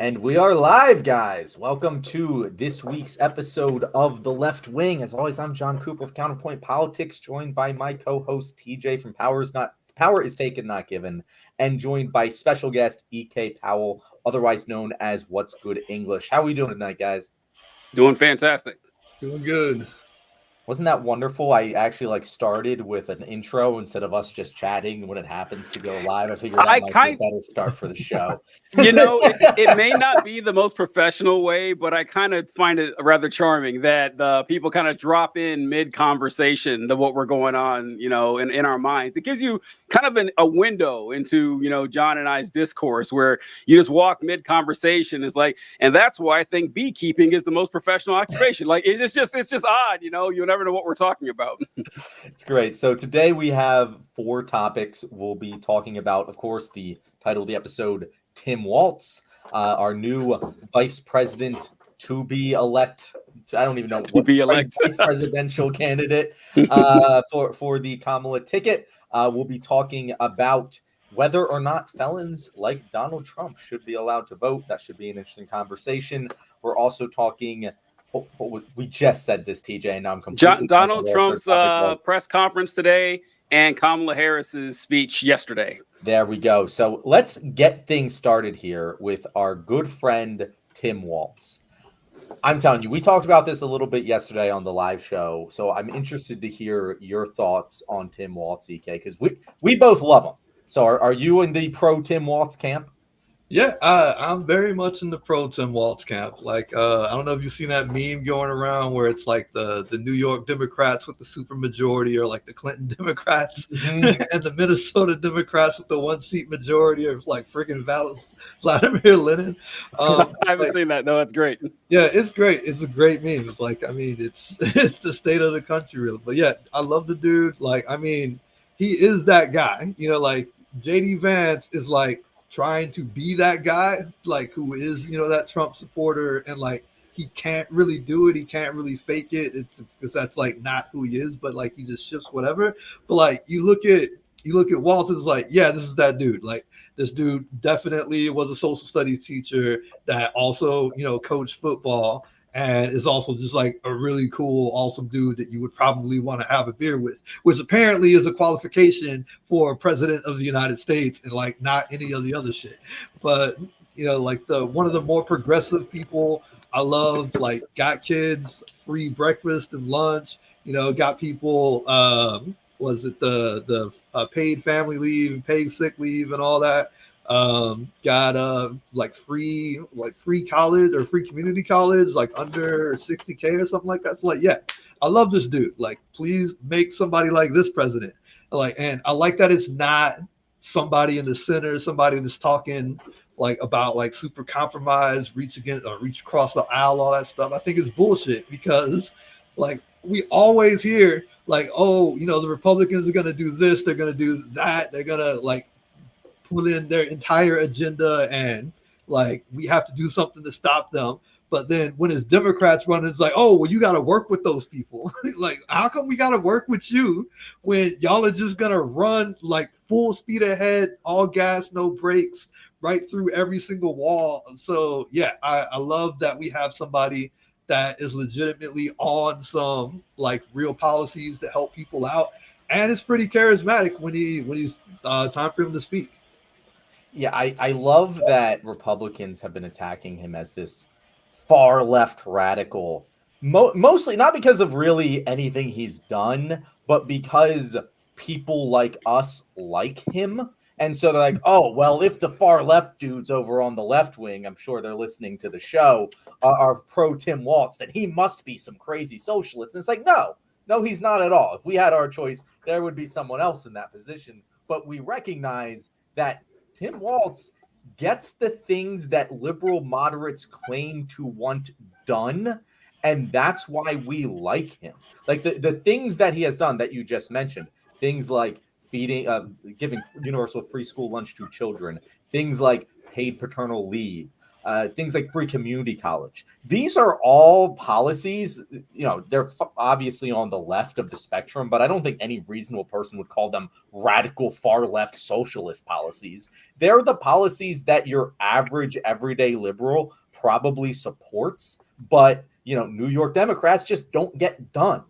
And we are live, guys. Welcome to this week's episode of The Left Wing. As always, I'm John Cooper of Counterpoint Politics, joined by my co-host TJ from Power is Taken, Not Given, and joined by special guest EK Powell, otherwise known as What's Good English. How are we doing tonight, guys? Doing fantastic. Doing good. Wasn't that wonderful? I actually started with an intro instead of us just chatting when it happens to go live. I figured that might be a better start for the show. It may not be the most professional way, but I kind of find it rather charming that the people kind of drop in mid-conversation to what we're going on, in our minds. It gives you kind of a window into, John and I's discourse where you just walk mid-conversation. And that's why I think beekeeping is the most professional occupation. It's just odd, you'll never know what we're talking about. It's great. So today we have 4 topics. We'll be talking about, of course, the title of the episode, Tim Walz, our new vice president to be elect. I don't even know to be elect vice presidential candidate for the Kamala ticket. We'll be talking about whether or not felons like Donald Trump should be allowed to vote. That should be an interesting conversation. We're also talking. We just said this, TJ, and now I'm completely Donald Trump's press conference today and Kamala Harris's speech yesterday. There we go. So let's get things started here with our good friend Tim Walz. I'm telling you, we talked about this a little bit yesterday on the live show, so I'm interested to hear your thoughts on Tim Walz, EK, because we both love him. So are you in the pro Tim Walz camp? Yeah, I'm very much in the pro Tim Walz camp. I don't know if you've seen that meme going around where it's like the New York Democrats with the super majority, or like the Clinton Democrats, and the Minnesota Democrats with the 1-seat majority, or like freaking Vladimir Lenin. I haven't seen that. No, that's great. Yeah, it's great. It's a great meme. It's it's the state of the country, really. But yeah, I love the dude. He is that guy. JD Vance is trying to be that guy, who is, that Trump supporter, and he can't really do it. He can't really fake it. It's because that's not who he is, but he just shifts whatever. But you look at Walz, it's yeah, this is that dude. This dude definitely was a social studies teacher that also, coached football, and is also just a really cool, awesome dude that you would probably want to have a beer with, which apparently is a qualification for president of the United States, and not any of the other shit. But one of the more progressive people I love, got kids, free breakfast and lunch, got people, was it the paid family leave, paid sick leave, and all that. Got free college or free community college, under 60K or something like that. So yeah, I love this dude. Please make somebody like this president. And I like that it's not somebody in the center, somebody that's talking about super compromise, reach across the aisle, all that stuff. I think it's bullshit, because we always hear the Republicans are going to do this, they're going to do that, they're going to put in their entire agenda, and we have to do something to stop them. But then when it's Democrats running, it's oh, well, you got to work with those people. How come we got to work with you when y'all are just going to run full speed ahead, all gas, no brakes, right through every single wall? So yeah, I love that we have somebody that is legitimately on some real policies to help people out, and it's pretty charismatic when he's time for him to speak. Yeah, I love that Republicans have been attacking him as this far left radical, mostly not because of really anything he's done, but because people like us like him. And so they're oh, well, if the far left dudes over on the left wing, I'm sure they're listening to the show, are pro Tim Walz, then he must be some crazy socialist. And it's no, he's not at all. If we had our choice, there would be someone else in that position. But we recognize that Tim Walz gets the things that liberal moderates claim to want done, and that's why we like him. The things that he has done that you just mentioned, things like giving universal free school lunch to children, things like paid paternal leave, things like free community college. These are all policies, they're obviously on the left of the spectrum, but I don't think any reasonable person would call them radical far left socialist policies. They're the policies that your average everyday liberal probably supports, but New York Democrats just don't get done,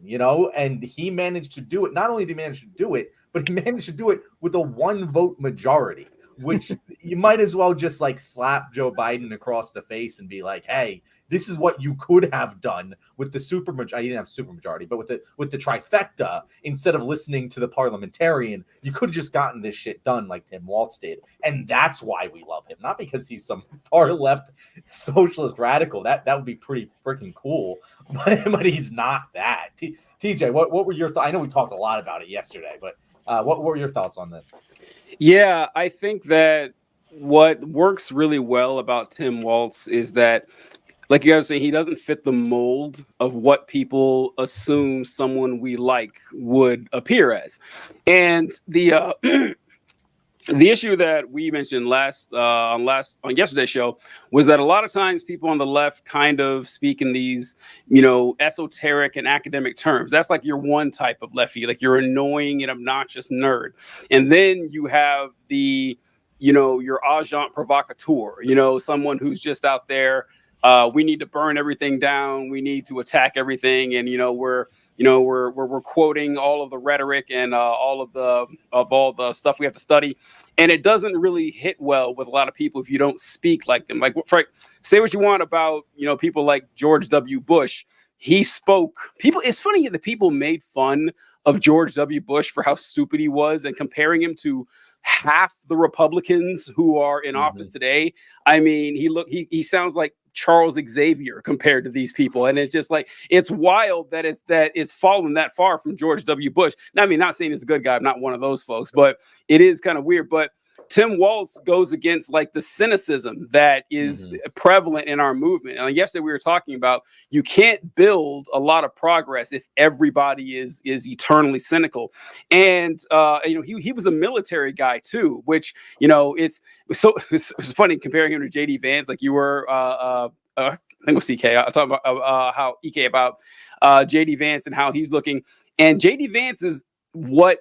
and he managed to do it. Not only did he manage to do it, but he managed to do it with a 1-vote majority, which you might as well just like slap Joe Biden across the face and be like, hey, this is what you could have done with the supermajority. You didn't have supermajority, but with the trifecta, instead of listening to the parliamentarian, you could have just gotten this shit done like Tim Walz did. And that's why we love him. Not because he's some far left socialist radical. That would be pretty freaking cool. But he's not that. TJ, what were your thoughts? I know we talked a lot about it yesterday, but what were your thoughts on this? Yeah, I think that what works really well about Tim Walz is that, like you guys were saying, he doesn't fit the mold of what people assume someone we like would appear as. And the the issue that we mentioned on yesterday's show was that a lot of times people on the left kind of speak in these, esoteric and academic terms. That's like your one type of lefty, like your annoying and obnoxious nerd. And then you have the, your agent provocateur, someone who's just out there. We need to burn everything down. We need to attack everything. And, we're quoting all of the rhetoric and all of the stuff we have to study. And it doesn't really hit well with a lot of people if you don't speak like them. Like, say what you want about, people like George W. Bush. He spoke. It's funny that people made fun of George W. Bush for how stupid he was and comparing him to half the Republicans who are in office today. I mean, he sounds like Charles Xavier compared to these people. And it's just like, it's wild that it's fallen that far from George W. Bush. Now, I mean, not saying he's a good guy. I'm not one of those folks, but it is kind of weird. But Tim Walz goes against like the cynicism that is prevalent in our movement. And yesterday we were talking about, you can't build a lot of progress if everybody is eternally cynical. And he was a military guy too, which it's funny comparing him to JD Vance. Like you were I think it was CK. I'll talk about how EK about JD Vance and how he's looking. And JD Vance is what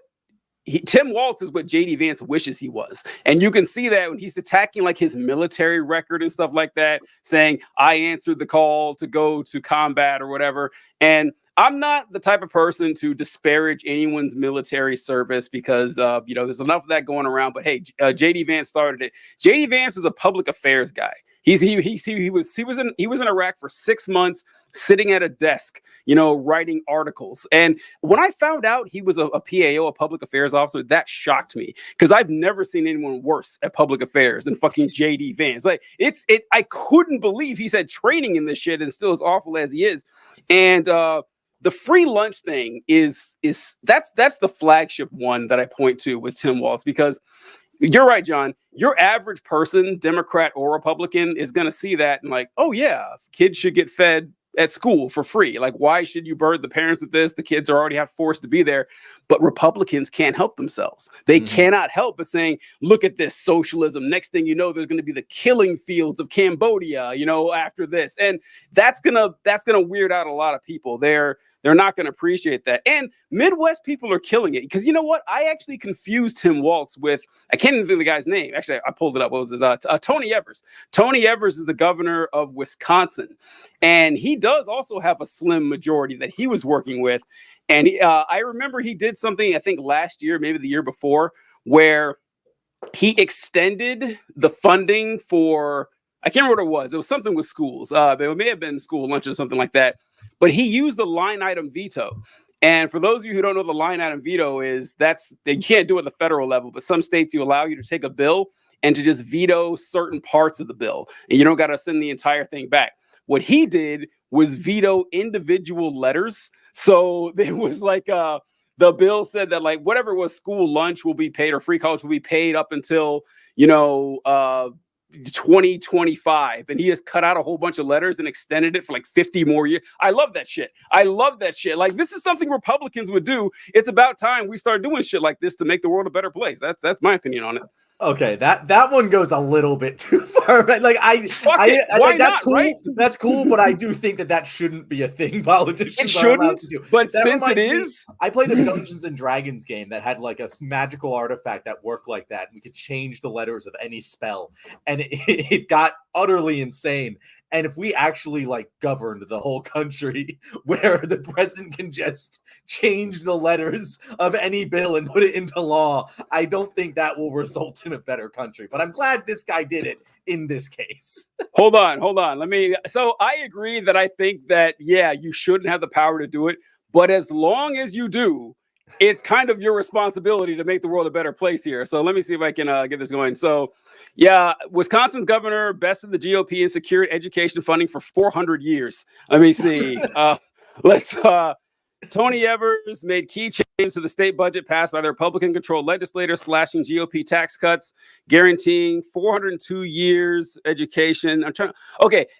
Tim Walz is what JD Vance wishes he was. And you can see that when he's attacking like his military record and stuff like that, saying, I answered the call to go to combat or whatever. And I'm not the type of person to disparage anyone's military service because, there's enough of that going around. But hey, JD Vance started it. JD Vance is a public affairs guy. He was in Iraq for 6 months, sitting at a desk, writing articles. And when I found out he was a PAO, a public affairs officer, that shocked me because I've never seen anyone worse at public affairs than fucking JD Vance. Like I couldn't believe he's had training in this shit and still as awful as he is. And the free lunch thing that's the flagship one that I point to with Tim Walz, because you're right, John. Your average person, Democrat or Republican, is going to see that and like, oh yeah, kids should get fed at school for free. Like, why should you burden the parents with this? The kids are already forced to be there. But Republicans can't help themselves. They cannot help but saying, look at this socialism. Next thing you know, there's going to be the killing fields of Cambodia, after this. And that's gonna weird out a lot of people. They're not going to appreciate that. And Midwest people are killing it. Because you know what? I actually confused Tim Walz with, I can't even think of the guy's name. Actually, I pulled it up. What was his? Tony Evers. Tony Evers is the governor of Wisconsin. And he does also have a slim majority that he was working with. And I remember he did something, I think last year, maybe the year before, where he extended the funding for, I can't remember what it was. It was something with schools. But it may have been school lunch or something like that. But he used the line item veto. And for those of you who don't know, the line item veto is you can't do it at the federal level, but some states allow you to take a bill and to just veto certain parts of the bill. And you don't got to send the entire thing back. What he did was veto individual letters. So it was like the bill said that like whatever was school lunch will be paid or free college will be paid up until, 2025, and he just cut out a whole bunch of letters and extended it for like 50 more years. I love that shit. Like, this is something Republicans would do. It's about time we start doing shit like this to make the world a better place. That's my opinion on it. Okay, that one goes a little bit too far. Right? Like I Why think that's not, cool. right? That's cool, but I do think that shouldn't be a thing politicians It are allowed shouldn't, to do. but That since it reminds me, is, I played a Dungeons and Dragons game that had like a magical artifact that worked like that. We could change the letters of any spell, and it got utterly insane. And if we actually like governed the whole country, where the president can just change the letters of any bill and put it into law, I don't think that will result in a better country. But I'm glad this guy did it in this case. hold on. So I agree that I think that, yeah, you shouldn't have the power to do it. But as long as you do, it's kind of your responsibility to make the world a better place here. So let me see if I can get this going. So, yeah, Wisconsin's governor bested the GOP in secured education funding for 400 years. Let me see. Tony Evers made key changes to the state budget passed by the Republican-controlled legislature, slashing GOP tax cuts, guaranteeing 402 years education.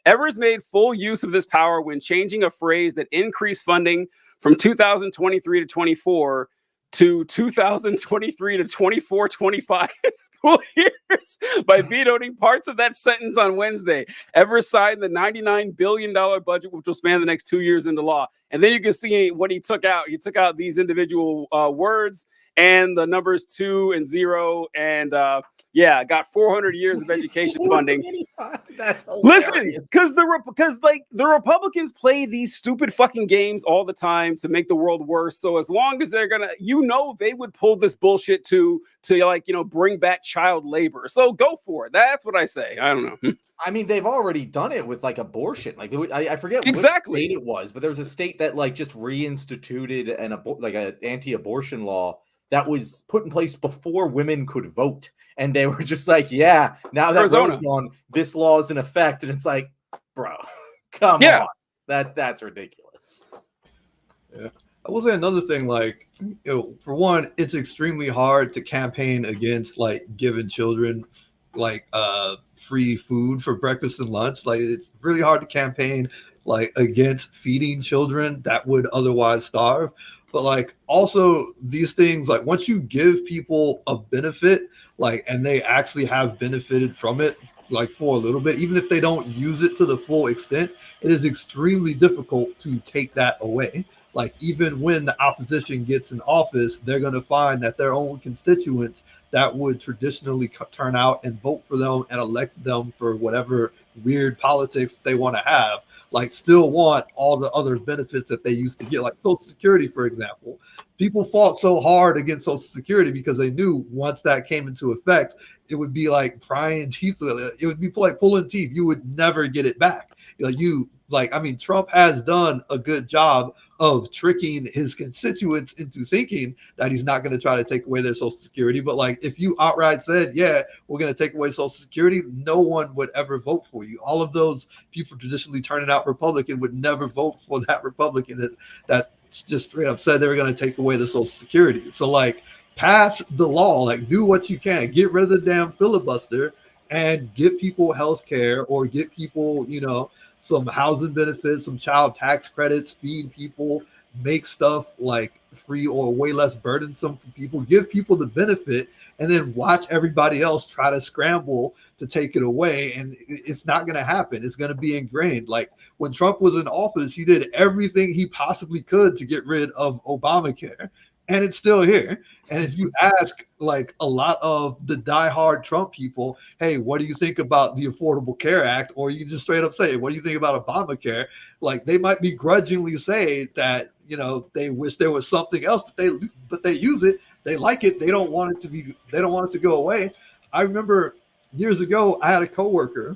Evers made full use of this power when changing a phrase that increased funding from 2023 to 24 to 2023 to 24-25 school years by vetoing parts of that sentence on Wednesday. Evers signed the $99 billion budget, which will span the next 2 years, into law. And then you can see what he took out. He took out these individual words and the numbers 2 and 0, and got 400 years of education funding. That's hilarious. Listen, because the Republicans play these stupid fucking games all the time to make the world worse. So as long as they're gonna, they would pull this bullshit to bring back child labor. So go for it. That's what I say. I don't know. I mean, they've already done it with like abortion. Like I forget exactly which state it was, but there was a state that like just reinstituted an anti-abortion law that was put in place before women could vote. And they were just like, yeah, now that Arizona's gone, this law is in effect. And it's like, bro, come on. That's ridiculous. Yeah. I will say another thing, like, for one, it's extremely hard to campaign against like giving children like free food for breakfast and lunch. Like, it's really hard to campaign like against feeding children that would otherwise starve. But like also these things, like once you give people a benefit, like, and they actually have benefited from it, like for a little bit, even if they don't use it to the full extent, it is extremely difficult to take that away. Like, even when the opposition gets in office, they're going to find that their own constituents that would traditionally turn out and vote for them and elect them for whatever weird politics they want to have, like, still want all the other benefits that they used to get, like Social Security, for example. People fought so hard against Social Security because they knew once that came into effect, it would be like prying teeth. It would be like pulling teeth. You would never get it back. Trump has done a good job of tricking his constituents into thinking that he's not going to try to take away their Social Security. But like, if you outright said, yeah, we're going to take away Social Security, no one would ever vote for you. All of those people traditionally turning out Republican would never vote for that Republican that just straight up said they were going to take away the Social Security. So like, pass the law, like do what you can, get rid of the damn filibuster and give people health care, or get people, some housing benefits, some child tax credits, feed people, make stuff like free or way less burdensome for people, give people the benefit, and then watch everybody else try to scramble to take it away. And it's not going to happen. It's going to be ingrained. Like when Trump was in office, he did everything he possibly could to get rid of Obamacare, and it's still here. And if you ask like a lot of the diehard Trump people, hey, what do you think about the Affordable Care Act? Or you just straight up say, what do you think about Obamacare? Like, they might begrudgingly say that, they wish there was something else, but they use it. They like it. They don't want it to go away. I remember years ago, I had a coworker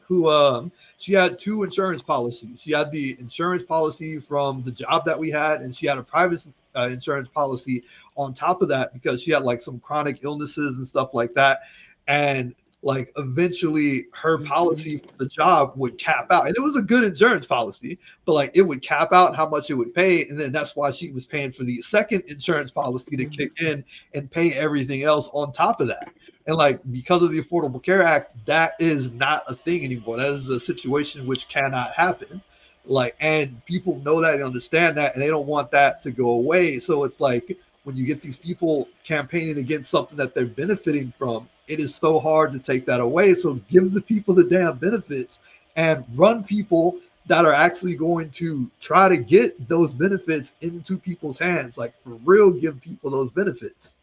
who she had two insurance policies. She had the insurance policy from the job that we had, and she had a private insurance policy on top of that because she had like some chronic illnesses and stuff like that. And like eventually her policy for the job would cap out, and it was a good insurance policy, but like it would cap out how much it would pay. And then that's why she was paying for the second insurance policy to kick in and pay everything else on top of that. And like, because of the Affordable Care Act, that is not a thing anymore. That is a situation which cannot happen. Like, and people know that, they understand that, and they don't want that to go away. So it's like, when you get these people campaigning against something that they're benefiting from, it is so hard to take that away. So give the people the damn benefits and run people that are actually going to try to get those benefits into people's hands. Like, for real, give people those benefits.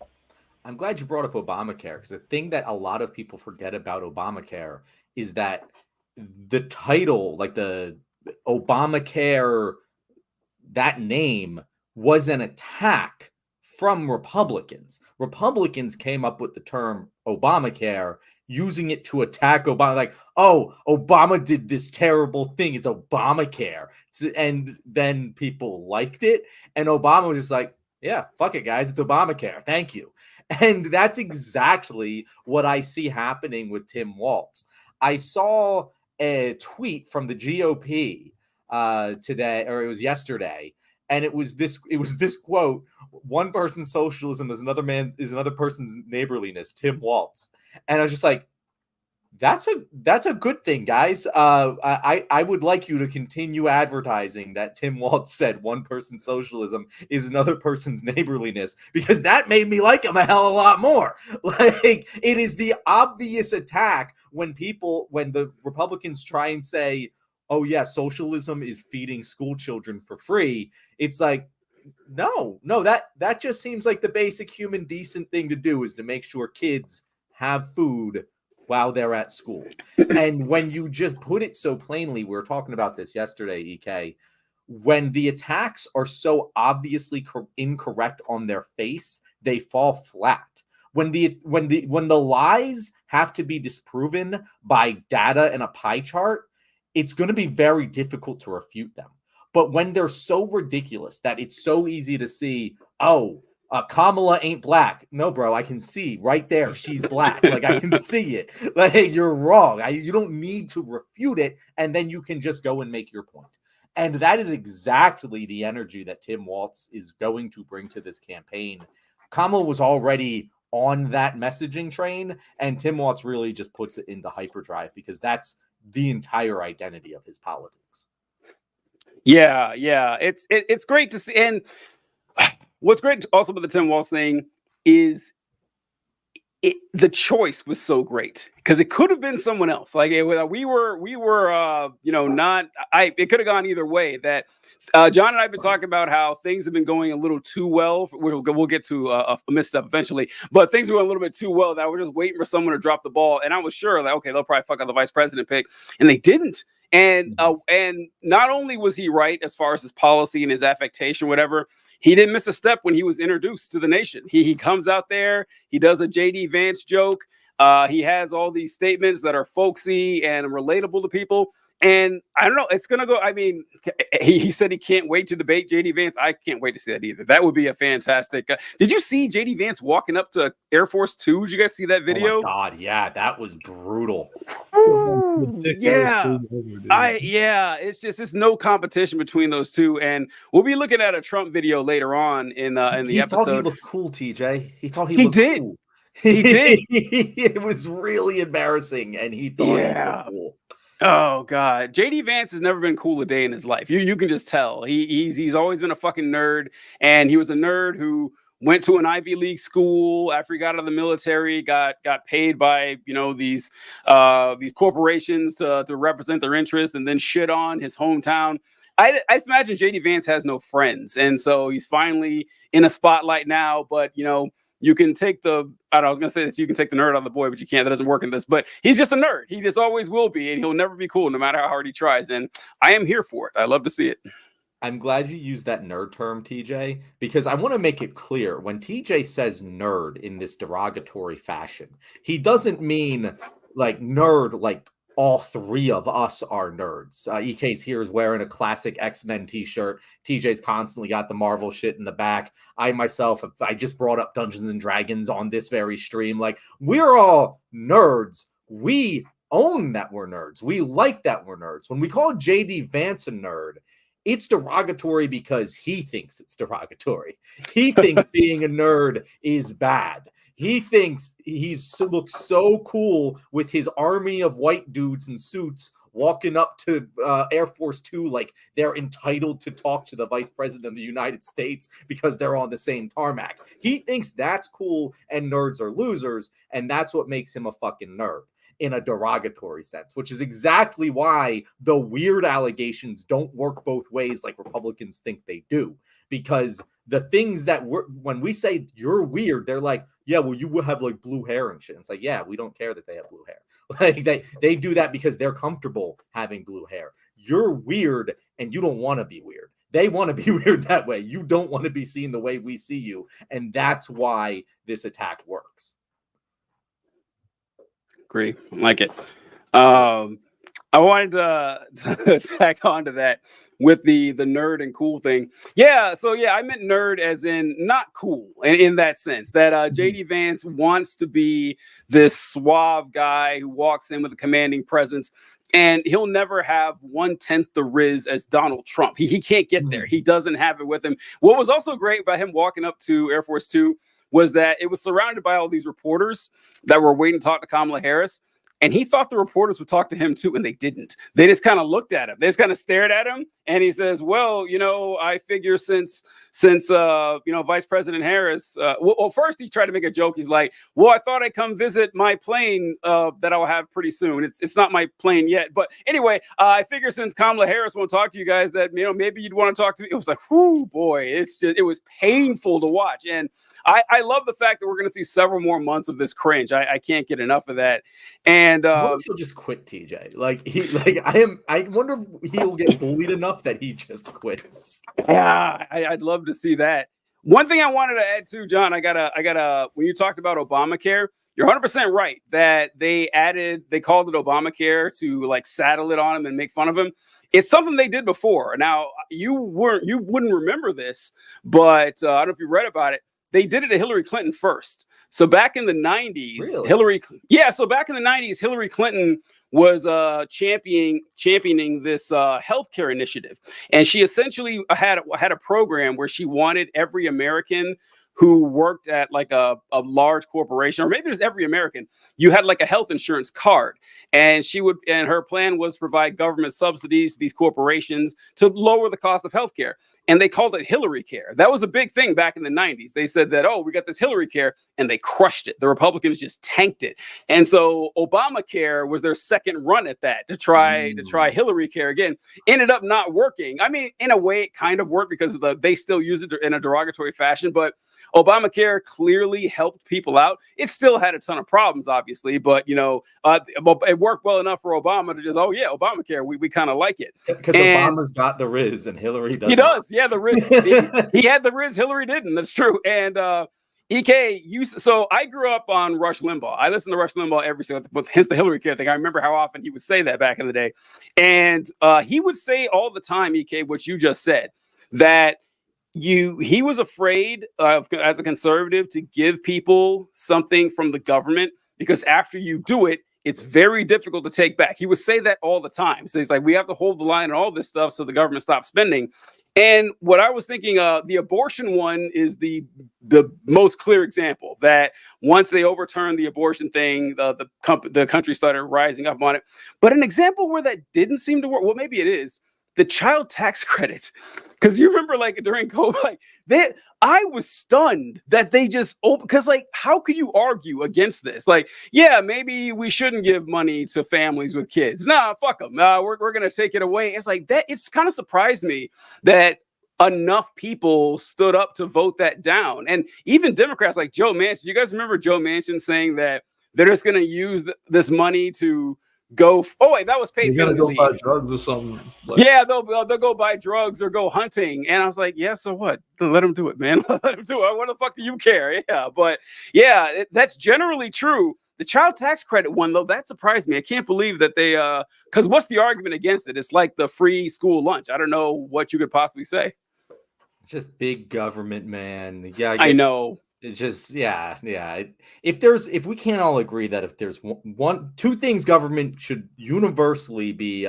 I'm glad you brought up Obamacare, because the thing that a lot of people forget about Obamacare is that the title, like the Obamacare, that name was an attack from Republicans. Republicans came up with the term Obamacare, using it to attack Obama, like, oh, Obama did this terrible thing, it's Obamacare. And then people liked it, and Obama was just like, yeah, fuck it, guys, it's Obamacare, thank you. And that's exactly what I see happening with Tim Walz. I saw a tweet from the GOP today, or it was yesterday, and it was this quote: "One person's socialism is another person's neighborliness." Tim Walz. And I was just like, that's a good thing, guys. I would like you to continue advertising that Tim Walz said one person's socialism is another person's neighborliness, because that made me like him a hell of a lot more. Like, it is the obvious attack when the Republicans try and say, oh yeah, socialism is feeding school children for free. It's like, no, that just seems like the basic human decent thing to do, is to make sure kids have food while they're at school. And when you just put it so plainly, we were talking about this yesterday, EK, when the attacks are so obviously incorrect on their face, they fall flat. When the lies have to be disproven by data and a pie chart, it's going to be very difficult to refute them. But when they're so ridiculous that it's so easy to see, oh, Kamala ain't black. No, bro, I can see right there she's black. Like, I can see it. Like, hey, you're wrong. You don't need to refute it, and then you can just go and make your point. And that is exactly the energy that Tim Walz is going to bring to this campaign. Kamala was already on that messaging train, and Tim Walz really just puts it into hyperdrive, because that's the entire identity of his politics. Yeah, it's great to see. And what's great also about the Tim Walz thing is the choice was so great, because it could have been someone else. Like, we were not. It could have gone either way. That John and I have been talking about how things have been going a little too well. We'll get to a misstep eventually, but things were going a little bit too well that we're just waiting for someone to drop the ball. And I was sure that, okay, they'll probably fuck up the vice president pick, and they didn't. And not only was he right as far as his policy and his affectation, whatever, he didn't miss a step when he was introduced to the nation. He comes out there, he does a JD Vance joke. He has all these statements that are folksy and relatable to people. And I don't know, it's going to go. I mean, he said he can't wait to debate JD Vance. I can't wait to see that either. That would be a fantastic. Did you see JD Vance walking up to Air Force Two? Did you guys see that video? Oh my God, yeah, that was brutal. Yeah, it's no competition between those two, and we'll be looking at a Trump video later on in the episode. He thought he looked cool, TJ. He thought he did. Cool. He did. It was really embarrassing, and he thought he looked cool. Oh God, JD Vance has never been cool a day in his life. You can just tell. He's always been a fucking nerd, and he was a nerd who went to an Ivy League school after he got out of the military, got paid by these corporations to represent their interests, and then shit on his hometown. I imagine JD Vance has no friends, and so he's finally in a spotlight now. But you can take I was going to say this, you can take the nerd out of the boy, but you can't. That doesn't work in this. But he's just a nerd. He just always will be, and he'll never be cool no matter how hard he tries. And I am here for it. I love to see it. I'm glad you used that nerd term, TJ, because I want to make it clear, when TJ says nerd in this derogatory fashion, he doesn't mean like nerd like all three of us are nerds. EK's here is wearing a classic X-Men t-shirt. TJ's constantly got the Marvel shit in the back. I myself, I just brought up Dungeons and Dragons on this very stream. Like, we're all nerds. We own that we're nerds. We like that we're nerds. When we call JD Vance a nerd, it's derogatory because he thinks it's derogatory. He thinks being a nerd is bad. He thinks looks so cool with his army of white dudes in suits walking up to Air Force Two like they're entitled to talk to the vice president of the United States because they're on the same tarmac. He thinks that's cool and nerds are losers, and that's what makes him a fucking nerd in a derogatory sense, which is exactly why the weird allegations don't work both ways like Republicans think they do. Because the things that when we say you're weird, they're like, yeah, well, you will have like blue hair and shit. It's like, yeah, we don't care that they have blue hair. Like they do that because they're comfortable having blue hair. You're weird and you don't want to be weird. They want to be weird that way. You don't want to be seen the way we see you. And that's why this attack works. Agree. Like it. I wanted to tack on to that with the nerd and cool thing. Yeah, so yeah, I meant nerd as in not cool in that sense, that JD Vance wants to be this suave guy who walks in with a commanding presence, and he'll never have 1/10 the riz as Donald Trump. He can't get there. He doesn't have it with him. What was also great about him walking up to Air Force Two was that it was surrounded by all these reporters that were waiting to talk to Kamala Harris. And he thought the reporters would talk to him too, and they didn't. They just kind of looked at him. They just kind of stared at him, and he says, "Well, you know, I figure since Vice President Harris, well, first he tried to make a joke. He's like, well, I thought I'd come visit my plane that I'll have pretty soon. It's not my plane yet, but anyway, I figure since Kamala Harris won't talk to you guys, that maybe you'd want to talk to me." It was like, whoo, boy, it was painful to watch, and I love the fact that we're going to see several more months of this cringe. I can't get enough of that. And he'll just quit, TJ. I wonder if he'll get bullied enough that he just quits. Yeah, I'd love to see that. One thing I wanted to add too, John, I gotta when you talked about Obamacare, you're 100% right that they called it Obamacare to like saddle it on him and make fun of him. It's something they did before. Now you wouldn't remember this, but I don't know if you read about it. They did it to Hillary Clinton first. So back in the 90s, really? Back in the 90s, Hillary Clinton was championing this healthcare initiative. And she essentially had a program where she wanted every American who worked at like a large corporation, or maybe it was every American, you had like a health insurance card. And her plan was to provide government subsidies to these corporations to lower the cost of healthcare. And they called it Hillary Care. That was a big thing back in the 90s. They said that, we got this Hillary Care, and they crushed it. The Republicans just tanked it. And so Obamacare was their second run at that to try Hillary Care again. Ended up not working. I mean, in a way, it kind of worked because they still use it in a derogatory fashion, but Obamacare clearly helped people out. It still had a ton of problems, obviously, but it worked well enough for Obama to just, Obamacare, we kind of like it. Because Obama's got the Riz and Hillary doesn't. He does, yeah, the Riz. he had the Riz, Hillary didn't. That's true. And EK, so I grew up on Rush Limbaugh. I listened to Rush Limbaugh every single, but hence the Hillary Care thing. I remember how often he would say that back in the day. And he would say all the time, EK, what you just said, that he was afraid of, as a conservative, to give people something from the government, because after you do it, it's very difficult to take back. He would say that all the time. So he's like, we have to hold the line on all this stuff so the government stops spending. And what I was thinking, the abortion one is the most clear example, that once they overturned the abortion thing, the country started rising up on it. But an example where that didn't seem to work, well, maybe it is, the child tax credit. Because you remember, like, during COVID, I was stunned that they just because, like, how could you argue against this? Like, yeah, maybe we shouldn't give money to families with kids. Nah, fuck them. We're gonna take it away. It's like that. It's kind of surprised me that enough people stood up to vote that down, and even Democrats like Joe Manchin. You guys remember Joe Manchin saying that they're just gonna use this money to go. That was paid. You gotta go buy drugs or something. Yeah, they'll go buy drugs or go hunting. And I was like, yeah, so what? Let them do it, man. Let them do it. What the fuck do you care? Yeah, but yeah, that's generally true. The child tax credit one, though, that surprised me. I can't believe that they because what's the argument against it? It's like the free school lunch. I don't know what you could possibly say. It's just big government, man. Yeah, I know. It's just, yeah. If we can't all agree that if there's two things government should universally be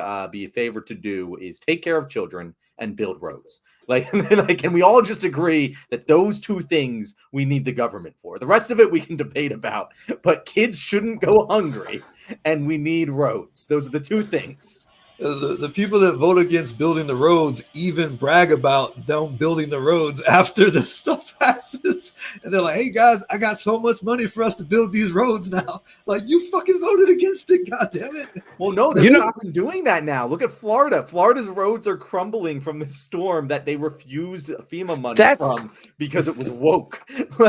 favored to do is take care of children and build roads. Can we all just agree that those two things we need the government for? The rest of it we can debate about, but kids shouldn't go hungry, and we need roads. Those are the two things. The people that vote against building the roads even brag about them building the roads after the stuff passes. And they're like, hey guys, I got so much money for us to build these roads now. Like, you fucking voted against it, god damn it. Well, no, they're stopping doing that now. Look at Florida. Florida's roads are crumbling from the storm that they refused FEMA money from because it was woke.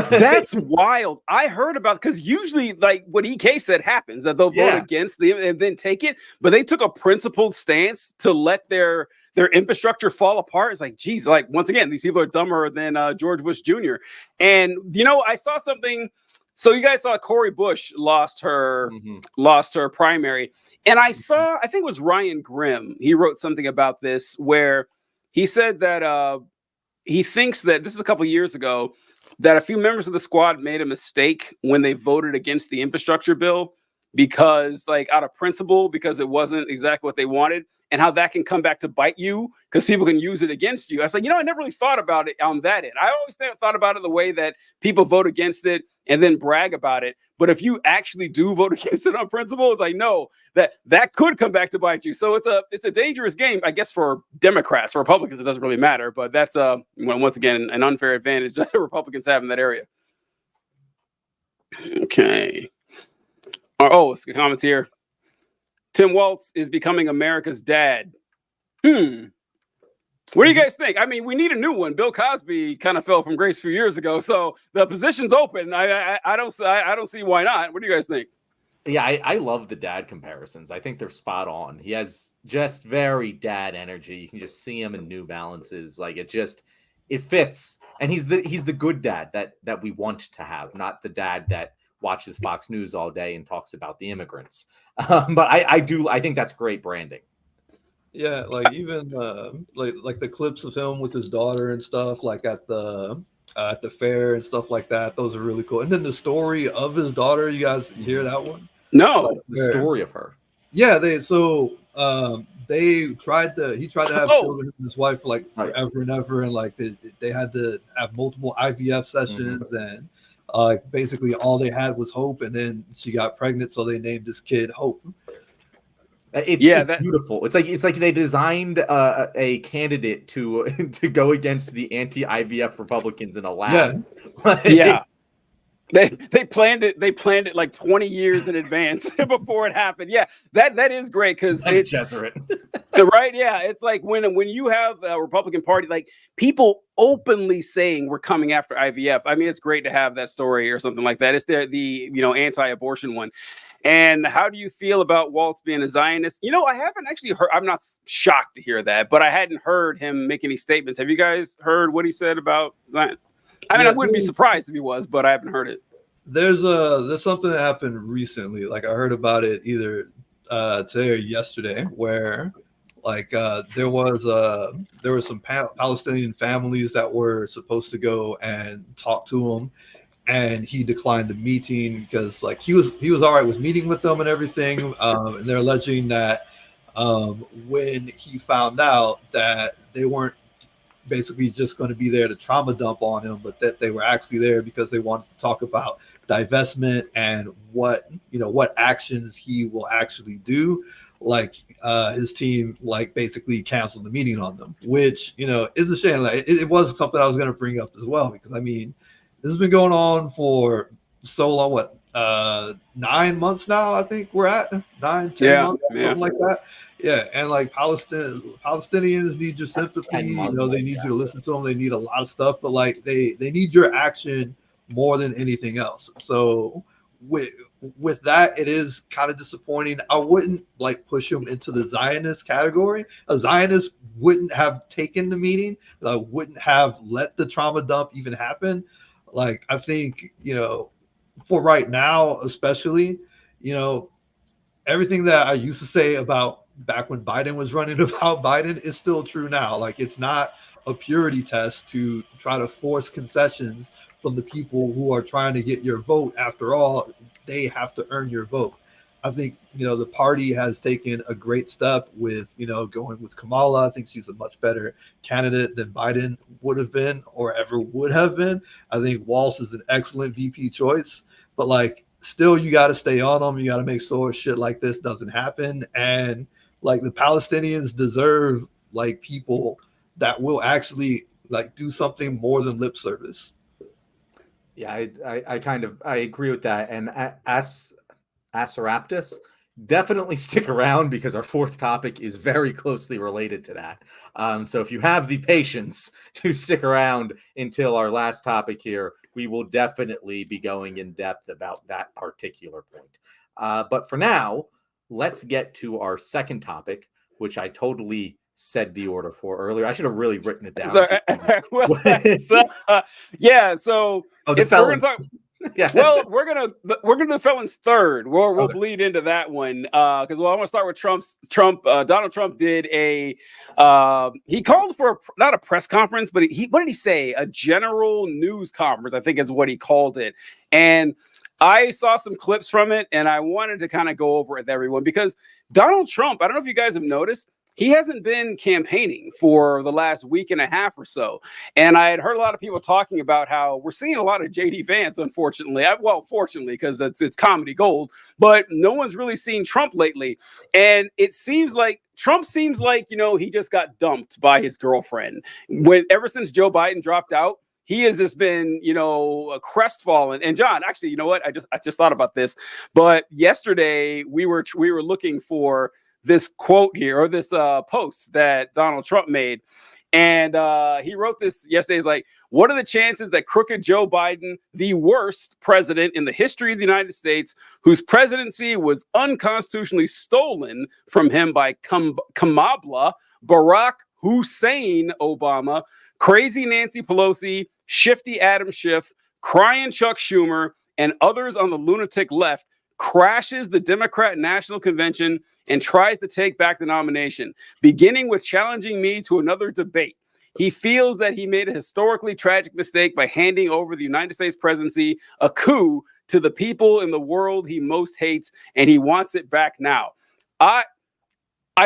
That's wild. I heard about, because usually, like what EK said happens, that they'll vote against them and then take it, but they took a principled stance to let their infrastructure fall apart. It's like, geez, like once again, these people are dumber than George Bush Jr. And I saw something. So you guys saw Cori Bush lost her primary, and I think it was Ryan Grimm. He wrote something about this where he said that he thinks that this is a couple years ago, that a few members of the squad made a mistake when they voted against the infrastructure bill because, like, out of principle, because it wasn't exactly what they wanted, and how that can come back to bite you because people can use it against you. I was like, I never really thought about it on that end. I always thought about it the way that people vote against it and then brag about it. But if you actually do vote against it on principle, it's like, no, that could come back to bite you. So it's a dangerous game, I guess, for Democrats. For Republicans, it doesn't really matter. But that's once again an unfair advantage that Republicans have in that area. Okay. It's the comments here. Tim Walz is becoming America's dad. What do you guys think? I mean, we need a new one. Bill Cosby kind of fell from grace a few years ago, so the position's open. I don't see why not. What do you guys think? Yeah, I love the dad comparisons. I think they're spot on. He has just very dad energy. You can just see him in New Balances. Like it fits. And he's the good dad that we want to have, not the dad that watches Fox News all day and talks about the immigrants. But I think that's great branding. Yeah, like even like the clips of him with his daughter and stuff, like at the fair and stuff like that. Those are really cool. And then the story of his daughter, you guys hear that one? No, like, the story of her. Yeah, he tried to have children with his wife for like forever and ever, and like they had to have multiple IVF sessions and basically all they had was hope, and then she got pregnant, so they named this kid Hope. It's beautiful. It's like they designed a candidate to go against the anti-IVF Republicans in a lab. Yeah. They planned it. They planned it like 20 years in advance before it happened. Yeah, that is great because it's Jesuit. Right. Yeah, it's like when you have a Republican Party, like people openly saying we're coming after IVF. I mean, it's great to have that story or something like that. It's the anti-abortion one. And how do you feel about Walz being a Zionist? I haven't actually heard. I'm not shocked to hear that, but I hadn't heard him make any statements. Have you guys heard what he said about Zion? I mean, I wouldn't be surprised if he was, but I haven't heard it. There's something that happened recently. Like I heard about it either today or yesterday, where like there was some Palestinian families that were supposed to go and talk to him, and he declined the meeting because like he was all right with meeting with them and everything. And they're alleging that when he found out that they weren't basically just going to be there to trauma dump on him, but that they were actually there because they wanted to talk about divestment and what actions he will actually do. Like his team like basically canceled the meeting on them, which is a shame. Like it was something I was going to bring up as well, because I mean this has been going on for so long. What 9 months now? I think we're at 9-10 months, something like that. Yeah, and like Palestinians need your sympathy. They need you to listen to them. They need a lot of stuff, but like they need your action more than anything else. So with that, it is kind of disappointing. I wouldn't like push him into the Zionist category. A Zionist wouldn't have taken the meeting. Wouldn't have let the trauma dump even happen. Like I think for right now, especially everything that I used to say about back when Biden was running about Biden is still true now. Like it's not a purity test to try to force concessions from the people who are trying to get your vote. After all, they have to earn your vote. I think, the party has taken a great step with, going with Kamala. I think she's a much better candidate than Biden would have been or ever would have been. I think Walz is an excellent VP choice, but like still you got to stay on them. You got to make sure shit like this doesn't happen. And Like the Palestinians deserve like people that will actually like do something more than lip service. Yeah, I agree with that. And as Aceraptus, definitely stick around because our fourth topic is very closely related to that. So if you have the patience to stick around until our last topic here, we will definitely be going in depth about that particular point. But for now, let's get to our second topic, which I totally said the order for earlier. I should have really written it down. Well, yeah, so Oh, the we're gonna felons. talk. Yeah. Well, we're gonna do the felons third. We'll okay. Bleed into that one because I want to start with Donald Trump did a he called for not a press conference, but what did he say? A general news conference, I think is what he called it. And I saw some clips from it, and I wanted to kind of go over it with everyone because Donald Trump, I don't know if you guys have noticed, he hasn't been campaigning for the last week and a half or so. And I had heard a lot of people talking about how we're seeing a lot of JD Vance, unfortunately. Fortunately, because it's comedy gold, but no one's really seen Trump lately. And it seems like Trump he just got dumped by his girlfriend. Ever since Joe Biden dropped out, he has just been, crestfallen. And John, actually, you know what? I just thought about this. But yesterday we were looking for this quote here or this post that Donald Trump made. And he wrote this yesterday. He's like, what are the chances that crooked Joe Biden, the worst president in the history of the United States, whose presidency was unconstitutionally stolen from him by Kamala, Barack Hussein Obama, crazy Nancy Pelosi, shifty Adam Schiff, crying Chuck Schumer, and others on the lunatic left, crashes the Democrat National Convention and tries to take back the nomination, beginning with challenging me to another debate. He feels that he made a historically tragic mistake by handing over the United States presidency, a coup, to the people in the world he most hates, and he wants it back now. I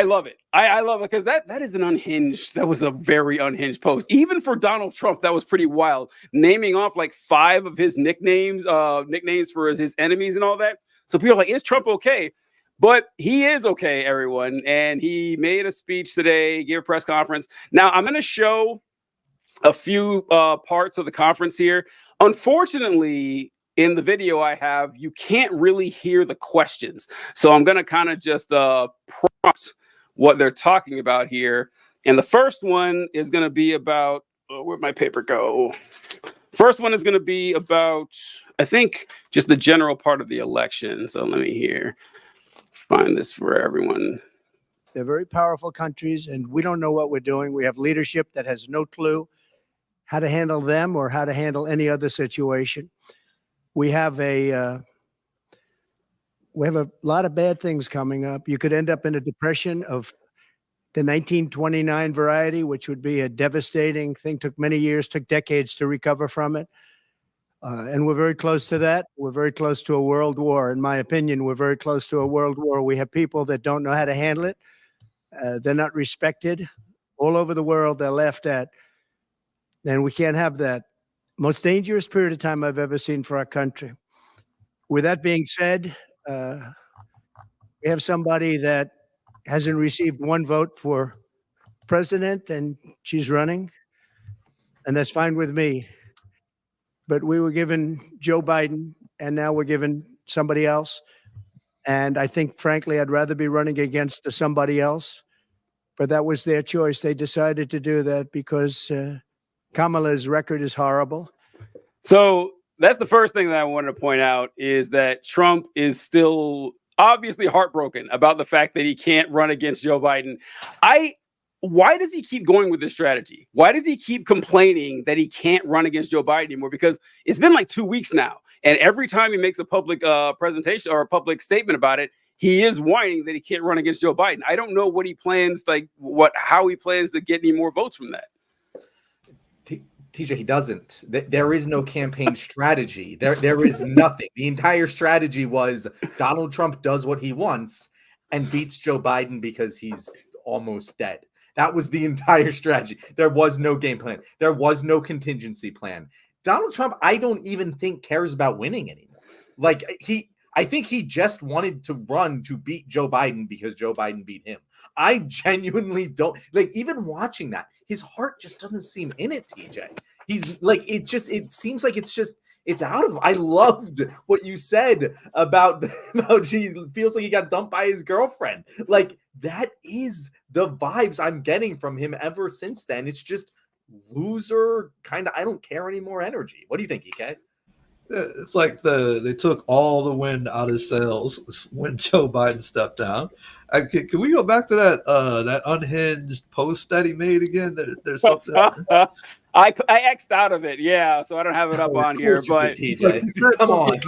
love it. I love it because that is that was a very unhinged post. Even for Donald Trump, that was pretty wild. Naming off like 5 of his nicknames for his enemies and all that. So people are like, is Trump okay? But he is okay, everyone. And he made a speech today, gave a press conference. Now, I'm going to show a few parts of the conference here. Unfortunately, in the video I have, you can't really hear the questions. So I'm going to kind of just prompt what they're talking about here. And the first one is going to be about, where'd my paper go? First one is going to be about, I think, just the general part of the election. So let me find this for everyone. They're very powerful countries, and we don't know what we're doing. We have leadership that has no clue how to handle them or how to handle any other situation. We have a lot of bad things coming up. You could end up in a depression of the 1929 variety, which would be a devastating thing. Took many years, took decades to recover from it. And we're very close to that. We're very close to a world war. In my opinion, we're very close to a world war. We have people that don't know how to handle it. They're not respected. All over the world, they're laughed at. And we can't have that. Most dangerous period of time I've ever seen for our country. With that being said, we have somebody that hasn't received one vote for president, and she's running. And that's fine with me. But we were given Joe Biden, and now we're given somebody else. And I think, frankly, I'd rather be running against somebody else. But that was their choice. They decided to do that because Kamala's record is horrible. So that's the first thing that I wanted to point out is that Trump is still obviously heartbroken about the fact that he can't run against Joe Biden. Why does he keep going with this strategy? Why does he keep complaining that he can't run against Joe Biden anymore? Because it's been like 2 weeks now. And every time he makes a public presentation or a public statement about it, he is whining that he can't run against Joe Biden. I don't know what he plans, how he plans to get any more votes from that. TJ, he doesn't. There is no campaign strategy. There is nothing. The entire strategy was Donald Trump does what he wants and beats Joe Biden because he's almost dead. That was the entire strategy. There was no game plan. There was no contingency plan. Donald Trump, I don't even think cares about winning anymore. I think he just wanted to run to beat Joe Biden because Joe Biden beat him. I genuinely don't like even watching that. His heart just doesn't seem in it, TJ. He's like it seems like it's out of him. I loved what you said about how he feels like he got dumped by his girlfriend. Like that is the vibes I'm getting from him ever since then. It's just loser kind of I don't care anymore energy. What do you think, EK? It's like they took all the wind out of sails when Joe Biden stepped down. Can we go back to that unhinged post that he made again? There's something. I X'd out of it, yeah, so I don't have it up on here. But TJ, come on,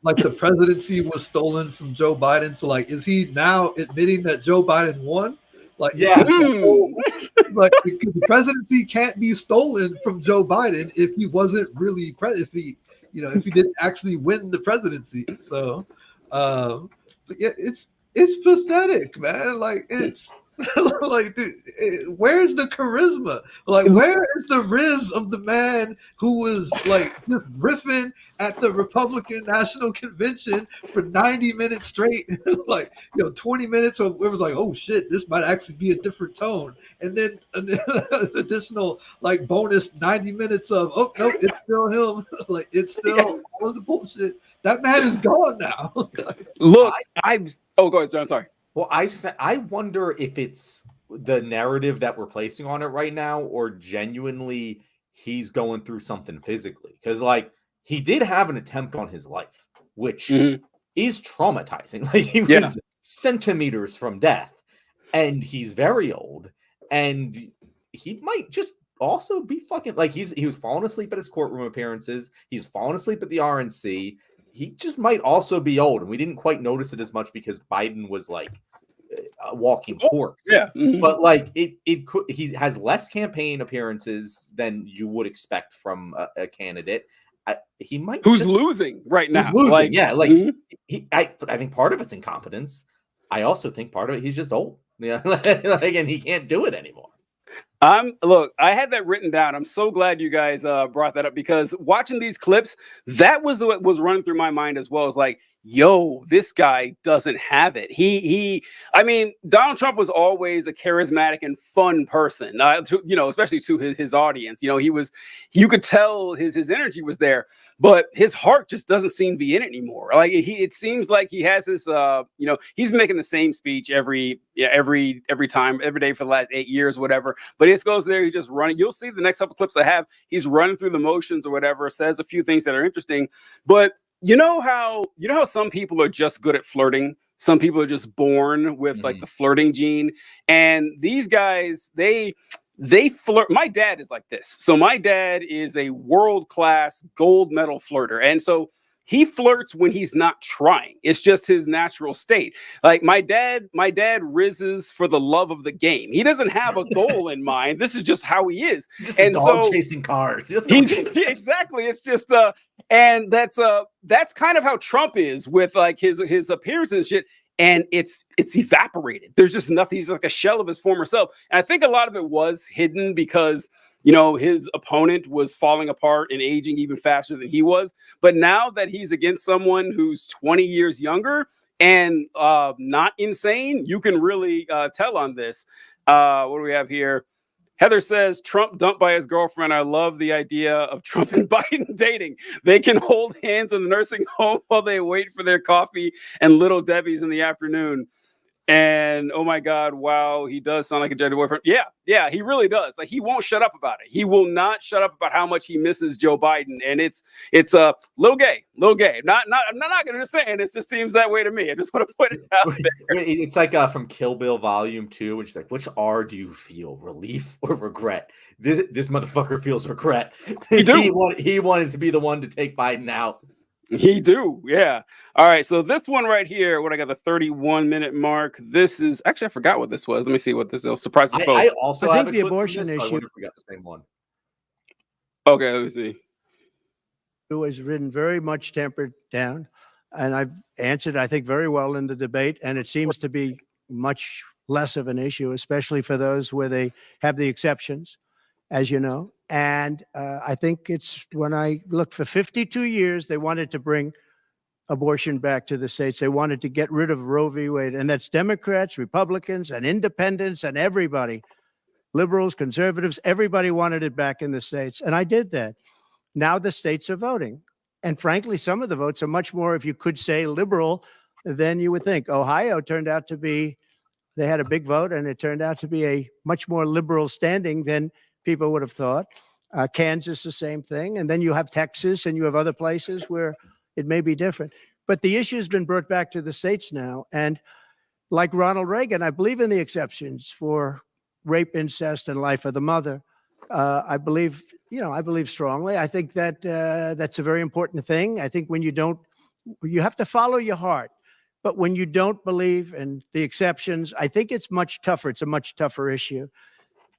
like the presidency was stolen from Joe Biden. So like, is he now admitting that Joe Biden won? Like, yeah, like the presidency can't be stolen from Joe Biden if he wasn't really if he didn't actually win the presidency. So, but yeah, it's pathetic, man. Like it's like, dude, where's the charisma? Like, where is the riz of the man who was like just riffing at the Republican National Convention for 90 minutes straight? Like, 20 minutes of it was like, oh shit, this might actually be a different tone. And then an additional like bonus 90 minutes of, oh no, it's still him. Like, it's still all of the bullshit. That man is gone now. Look, go ahead, John. Sorry. Well, I wonder if it's the narrative that we're placing on it right now, or genuinely he's going through something physically. Because like he did have an attempt on his life, which is traumatizing. Like he was centimeters from death, and he's very old, and he might just also be fucking like he was falling asleep at his courtroom appearances. He's falling asleep at the RNC. He just might also be old, and we didn't quite notice it as much because Biden was like a walking corpse. Yeah, but like he has less campaign appearances than you would expect from a candidate. He might who's losing right now. Losing, I think part of it's incompetence. I also think part of it he's just old. Yeah, and he can't do it anymore. Look, I had that written down. I'm so glad you guys brought that up, because watching these clips, that was what was running through my mind as well. It's like, yo, this guy doesn't have it. I mean, Donald Trump was always a charismatic and fun person, especially to his audience. You could tell his energy was there, but his heart just doesn't seem to be in it anymore. Like it seems like he has this, he's making the same speech every time, every day for the last 8 years, whatever. But it goes there, he's just running. You'll see the next couple clips I have. He's running through the motions or whatever, says a few things that are interesting, but you know how some people are just good at flirting? Some people are just born with like the flirting gene. And these guys, they flirt. My dad is like this. So my dad is a world-class gold medal flirter. And so he flirts when he's not trying. It's just his natural state. Like my dad rizzes for the love of the game. He doesn't have a goal in mind. This is just how he is. Just a dog chasing cars. Exactly. It's just and that's kind of how Trump is with like his appearance and shit. And it's evaporated. There's just nothing. He's like a shell of his former self. And I think a lot of it was hidden because his opponent was falling apart and aging even faster than he was. But now that he's against someone who's 20 years younger and not insane, you can really tell on this. What do we have here? Heather says, Trump dumped by his girlfriend. I love the idea of Trump and Biden dating. They can hold hands in the nursing home while they wait for their coffee and Little Debbie's in the afternoon. And oh my God, wow, he does sound like a Jedi boyfriend. Yeah, he really does. Like he won't shut up about it. He will not shut up about how much he misses Joe Biden. And it's a little gay. I'm not gonna just say it. It just seems that way to me. I just want to put it out there. It's like from Kill Bill Volume 2, which is like, which R do you feel, relief or regret? This motherfucker feels regret. He wanted to be the one to take Biden out. He do, yeah. All right, so this one right here, what I got the 31-minute mark. This is actually I forgot what this was. Let me see what this is. Surprise us both. I think the abortion issue. I wonder if we got the same one. Okay, let me see. It was written very much tempered down, and I've answered, I think, very well in the debate, and it seems to be much less of an issue, especially for those where they have the exceptions, as you know. And I think it's when I look for 52 years, they wanted to bring abortion back to the states. They wanted to get rid of Roe v. Wade, and that's Democrats, Republicans, and independents, and everybody, liberals, conservatives, everybody wanted it back in the states, and I did that. Now the states are voting, and frankly, some of the votes are much more, if you could say, liberal than you would think. Ohio turned out to be, they had a big vote, and it turned out to be a much more liberal standing than people would have thought. Kansas, the same thing, and then you have Texas, and you have other places where it may be different. But the issue has been brought back to the states now. And like Ronald Reagan, I believe in the exceptions for rape, incest, and life of the mother. I believe strongly. I think that that's a very important thing. I think when you have to follow your heart. But when you don't believe in the exceptions, I think it's much tougher. It's a much tougher issue.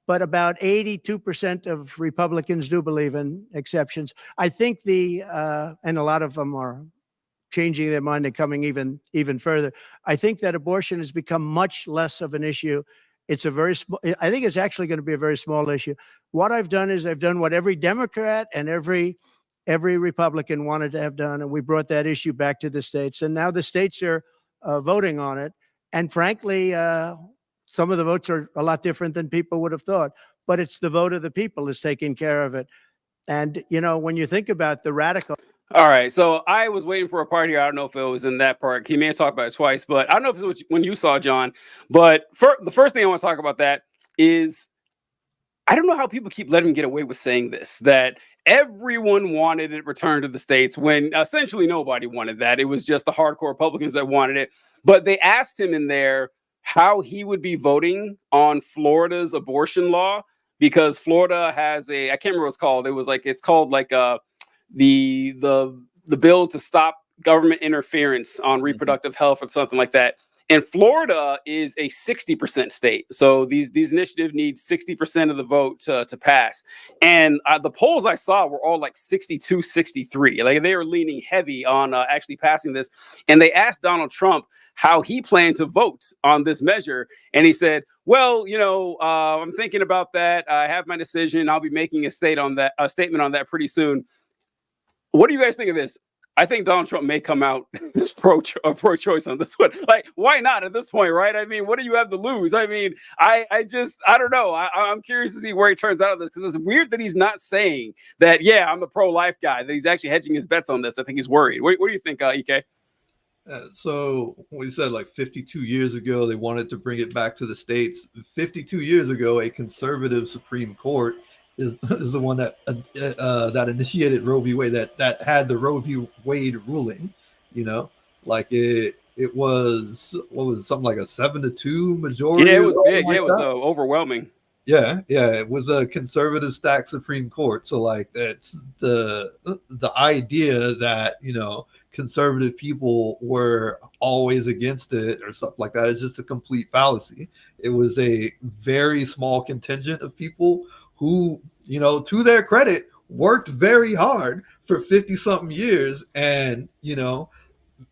But about 82% of Republicans do believe in exceptions. I think and a lot of them are changing their mind and coming even further. I think that abortion has become much less of an issue. It's a very small, I think it's actually going to be a very small issue. What I've done is I've done what every Democrat and every Republican wanted to have done, and we brought that issue back to the states. And now the states are voting on it. And frankly, some of the votes are a lot different than people would have thought, but it's the vote of the people is taking care of it. And, when you think about the radical. All right. So I was waiting for a part here. I don't know if it was in that part. He may have talked about it twice, but I don't know if it's when you saw, John. But the first thing I want to talk about that is I don't know how people keep letting him get away with saying this, that everyone wanted it returned to the states when essentially nobody wanted that. It was just the hardcore Republicans that wanted it. But they asked him in there how he would be voting on Florida's abortion law, because Florida has I can't remember what it's called. It's called the bill to stop government interference on reproductive health or something like that. And Florida is a 60% state. So these initiatives need 60% of the vote to pass. And the polls I saw were all like 62, 63. Like they were leaning heavy on actually passing this. And they asked Donald Trump how he planned to vote on this measure. And he said, well, I'm thinking about that. I have my decision. I'll be making a statement on that pretty soon. What do you guys think of this? I think Donald Trump may come out as pro-choice on this one. Like, why not at this point, right? I mean, what do you have to lose? I mean, I don't know. I'm curious to see where he turns out on this, because it's weird that he's not saying that, yeah, I'm the pro-life guy, that he's actually hedging his bets on this. I think he's worried. What do you think, EK? So we said like 52 years ago, they wanted to bring it back to the states. 52 years ago, a conservative Supreme Court is the one that initiated Roe v. Wade, that had the Roe v. Wade ruling. Like it was, what was it, something like a 7-2 majority? Yeah, it was big. Like it was overwhelming. Yeah, it was a conservative stacked Supreme Court. So like that's the idea that conservative people were always against it or stuff like that is just a complete fallacy. It was a very small contingent of people who, to their credit, worked very hard for 50-something years and,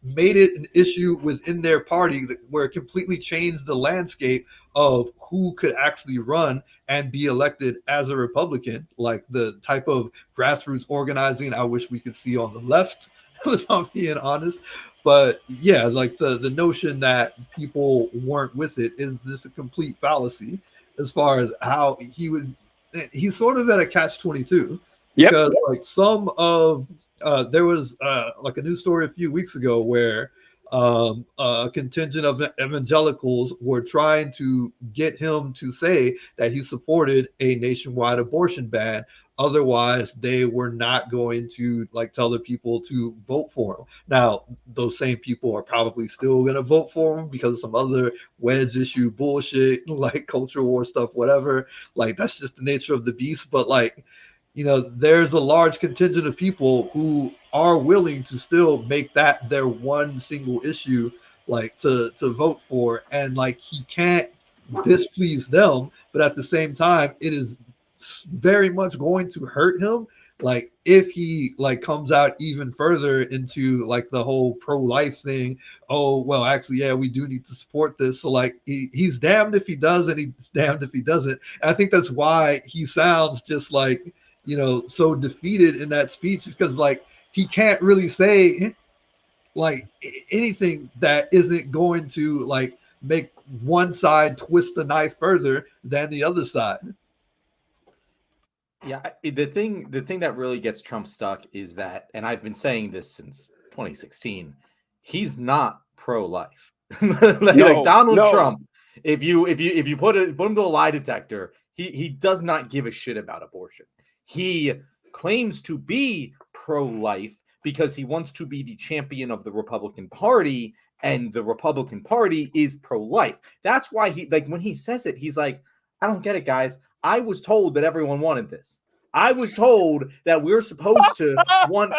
made it an issue within their party where it completely changed the landscape of who could actually run and be elected as a Republican, like the type of grassroots organizing I wish we could see on the left, if I'm being honest. But yeah, like the notion that people weren't with it is just a complete fallacy as far as how he's sort of at a catch-22. Yep. Because like some of there was like a news story a few weeks ago where a contingent of evangelicals were trying to get him to say that he supported a nationwide abortion ban. Otherwise, they were not going to tell the people to vote for him. Now, those same people are probably still going to vote for him because of some other wedge issue bullshit, like culture war stuff, whatever. Like that's just the nature of the beast. But there's a large contingent of people who are willing to still make that their one single issue, to vote for. And he can't displease them, but at the same time, it is very much going to hurt him. If he comes out even further into the whole pro-life thing. Oh, well, actually, yeah, we do need to support this. So he's damned if he does and he's damned if he doesn't. And I think that's why he sounds just so defeated in that speech, because he can't really say like anything that isn't going to like make one side twist the knife further than the other side. Yeah, the thing that really gets Trump stuck is that, and I've been saying this since 2016, he's not pro-life. Like Donald Trump, if you put him to a lie detector, he does not give a shit about abortion. He claims to be pro-life because he wants to be the champion of the Republican Party, and the Republican Party is pro-life. That's why he, like, when he says it, he's like, I don't get it, guys. I was told that everyone wanted this. I was told that we're supposed to want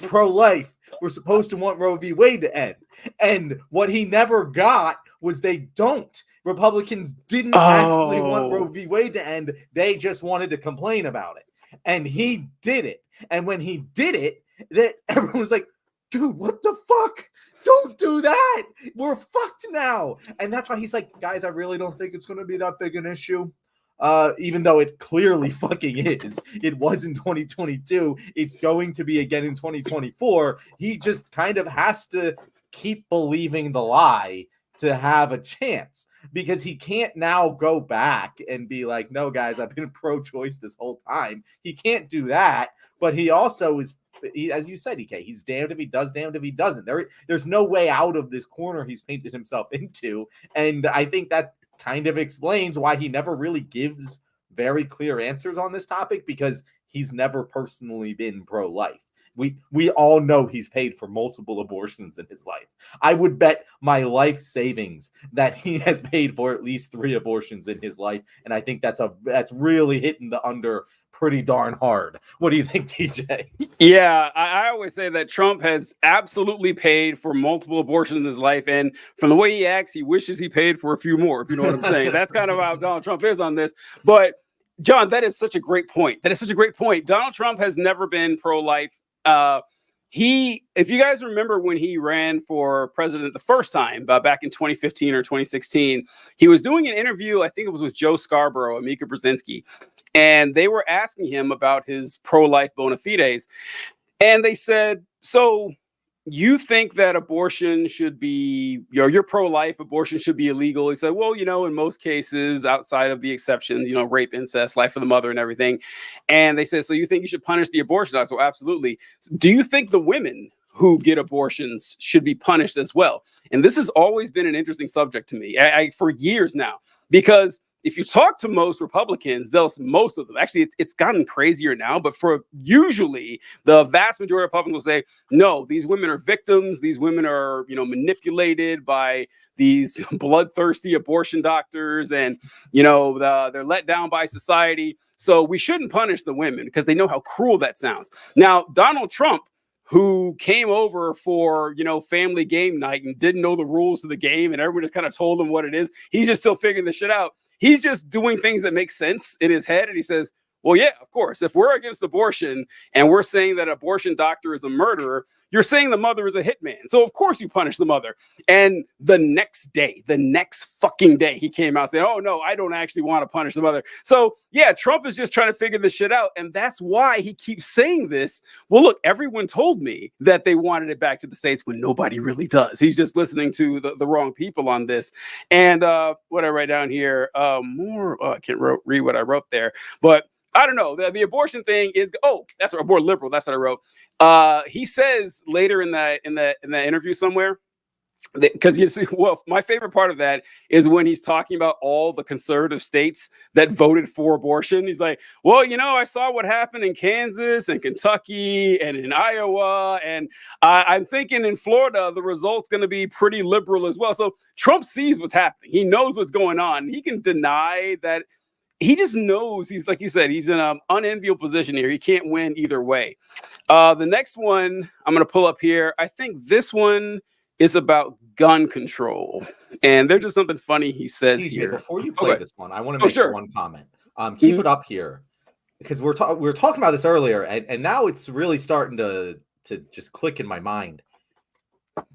pro-life. We're supposed to want Roe v. Wade to end. And what he never got was they don't. Republicans didn't actually want Roe v. Wade to end. They just wanted to complain about it. And he did it. And when he did it, that everyone was like, dude, what the fuck? Don't do that. We're fucked now. And that's why he's like, guys, I really don't think it's going to be that big an issue. Even though it clearly fucking is. It was in 2022. It's going to be again in 2024. He just kind of has to keep believing the lie to have a chance, because he can't now go back and be like, no, guys, I've been pro-choice this whole time. He can't do that. But he also is, as you said, EK, he's damned if he does, damned if he doesn't. There's no way out of this corner he's painted himself into. And I think that kind of explains why he never really gives very clear answers on this topic, because he's never personally been pro-life. We all know he's paid for multiple abortions in his life. I would bet my life savings that he has paid for at least 3 abortions in his life, and I think that's really hitting the under pretty darn hard. What do you think, TJ? Yeah, I always say that Trump has absolutely paid for multiple abortions in his life, and from the way he acts, he wishes he paid for a few more, if you know what I'm saying. That's kind of how Donald Trump is on this. But John, that is such a great point. Donald Trump has never been pro-life. If you guys remember when he ran for president the first time, back in 2015 or 2016, he was doing an interview, I think it was with Joe Scarborough and Mika Brzezinski, and they were asking him about his pro-life bona fides. And they said, so you think that abortion should be, you're pro-life, abortion should be illegal. He said, well, in most cases, outside of the exceptions, rape, incest, life of the mother and everything. And they said, so you think you should punish the abortion docs? Well, absolutely. Do you think the women who get abortions should be punished as well? And this has always been an interesting subject to me for years now, because if you talk to most Republicans, most of them, actually, it's gotten crazier now, but for usually the vast majority of Republicans will say, no, these women are victims. These women are, manipulated by these bloodthirsty abortion doctors, and, they're let down by society. So we shouldn't punish the women, because they know how cruel that sounds. Now, Donald Trump, who came over for, family game night and didn't know the rules of the game, and everyone just kind of told him what it is. He's just still figuring this shit out. He's just doing things that make sense in his head. And he says, well, yeah, of course, if we're against abortion and we're saying that an abortion doctor is a murderer, you're saying the mother is a hitman. So of course you punish the mother. And the next fucking day, he came out saying, oh no, I don't actually want to punish the mother. So yeah, Trump is just trying to figure this shit out. And that's why he keeps saying this. Well, look, everyone told me that they wanted it back to the States when nobody really does. He's just listening to the wrong people on this. And what I write down here, I can't read what I wrote there, but I don't know. The abortion thing is, that's more liberal. That's what I wrote. He says later in that interview somewhere, because my favorite part of that is when he's talking about all the conservative states that voted for abortion. He's like, well, I saw what happened in Kansas and Kentucky and in Iowa, and I'm thinking in Florida the result's going to be pretty liberal as well. So Trump sees what's happening. He knows what's going on. He can deny that. He just knows, he's, like you said, he's in an unenviable position here. He can't win either way. The next one I'm going to pull up here, I think this one is about gun control. And there's just something funny he says TJ, here. Before you play this one, I want to make one comment. Keep it up here, because we were talking about this earlier, and now it's really starting to just click in my mind.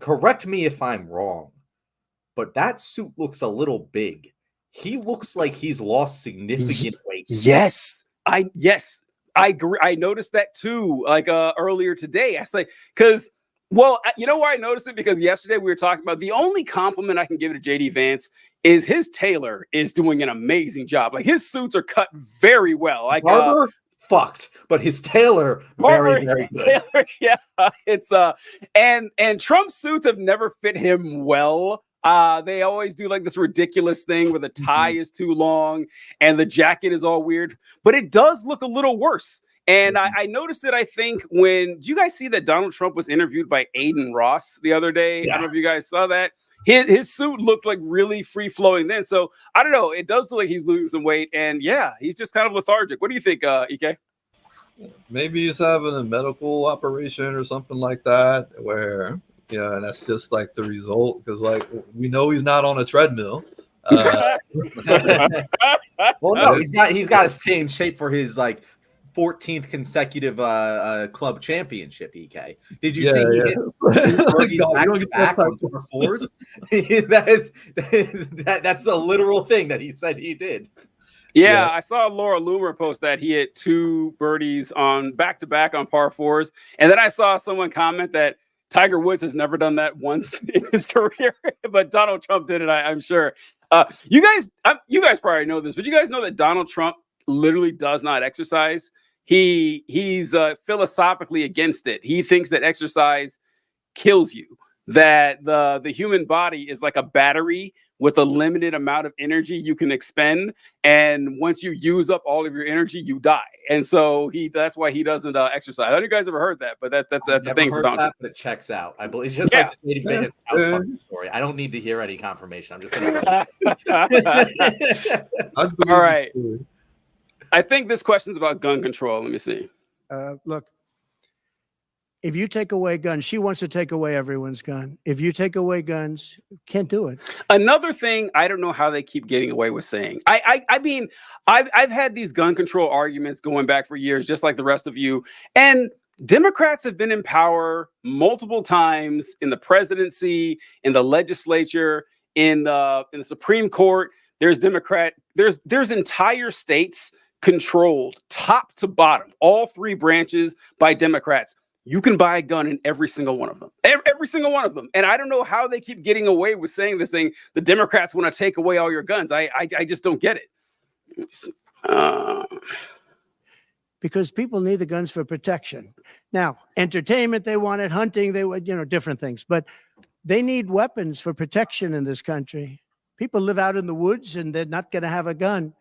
Correct me if I'm wrong, but that suit looks a little big. He looks like he's lost significant weight. Yes, I agree. I noticed that too. Like earlier today, I say, because Well, you know why I noticed it? Because yesterday we were talking about the only compliment I can give to JD Vance is his tailor is doing an amazing job. Like his suits are cut very well. Like Barber fucked, but his tailor very, very good. Taylor, yeah, it's and Trump's suits have never fit him well. They always do like this ridiculous thing where the tie is too long and the jacket is all weird, but it does look a little worse. And I noticed it, I think, when did you guys see that Donald Trump was interviewed by Aiden Ross the other day? Yeah. I don't know if you guys saw that. His suit looked like really free flowing then. So I don't know. It does look like he's losing some weight. And yeah, he's just kind of lethargic. What do you think, EK? Maybe he's having a medical operation or something like that, where and that's just like the result, because like we know he's not on a treadmill. Well, no, he's got to stay in shape for his like 14th consecutive club championship. EK, did you see he hit back on par fours? That's a literal thing that he said he did. Yeah, I saw Laura Loomer post that he hit 2 birdies on back-to-back on par fours. And then I saw someone comment that Tiger Woods has never done that once in his career, but Donald Trump did it, I'm sure. You guys probably know this, but you guys know that Donald Trump literally does not exercise. He's philosophically against it. He thinks that exercise kills you, that the human body is like a battery with a limited amount of energy you can expend, and once you use up all of your energy, you die. And so that's why he doesn't exercise. I don't know if you guys ever heard that, but that's a thing for Donald Trump. That checks out. I believe it's just like 80 minutes story. I don't need to hear any confirmation. I'm just gonna. All right. I think this question's about gun control. Let me see. Look, if you take away guns, she wants to take away everyone's gun. If you take away guns, can't do it. Another thing, I don't know how they keep getting away with saying. I mean, I've had these gun control arguments going back for years, just like the rest of you. And Democrats have been in power multiple times in the presidency, in the legislature, in the Supreme Court. There's entire states controlled top to bottom, all 3 branches by Democrats. You can buy a gun in every single one of them. Every single one of them. And I don't know how they keep getting away with saying this thing. The Democrats want to take away all your guns. I just don't get it. Because people need the guns for protection. Now, entertainment, they wanted, hunting, they would, different things. But they need weapons for protection in this country. People live out in the woods and they're not going to have a gun.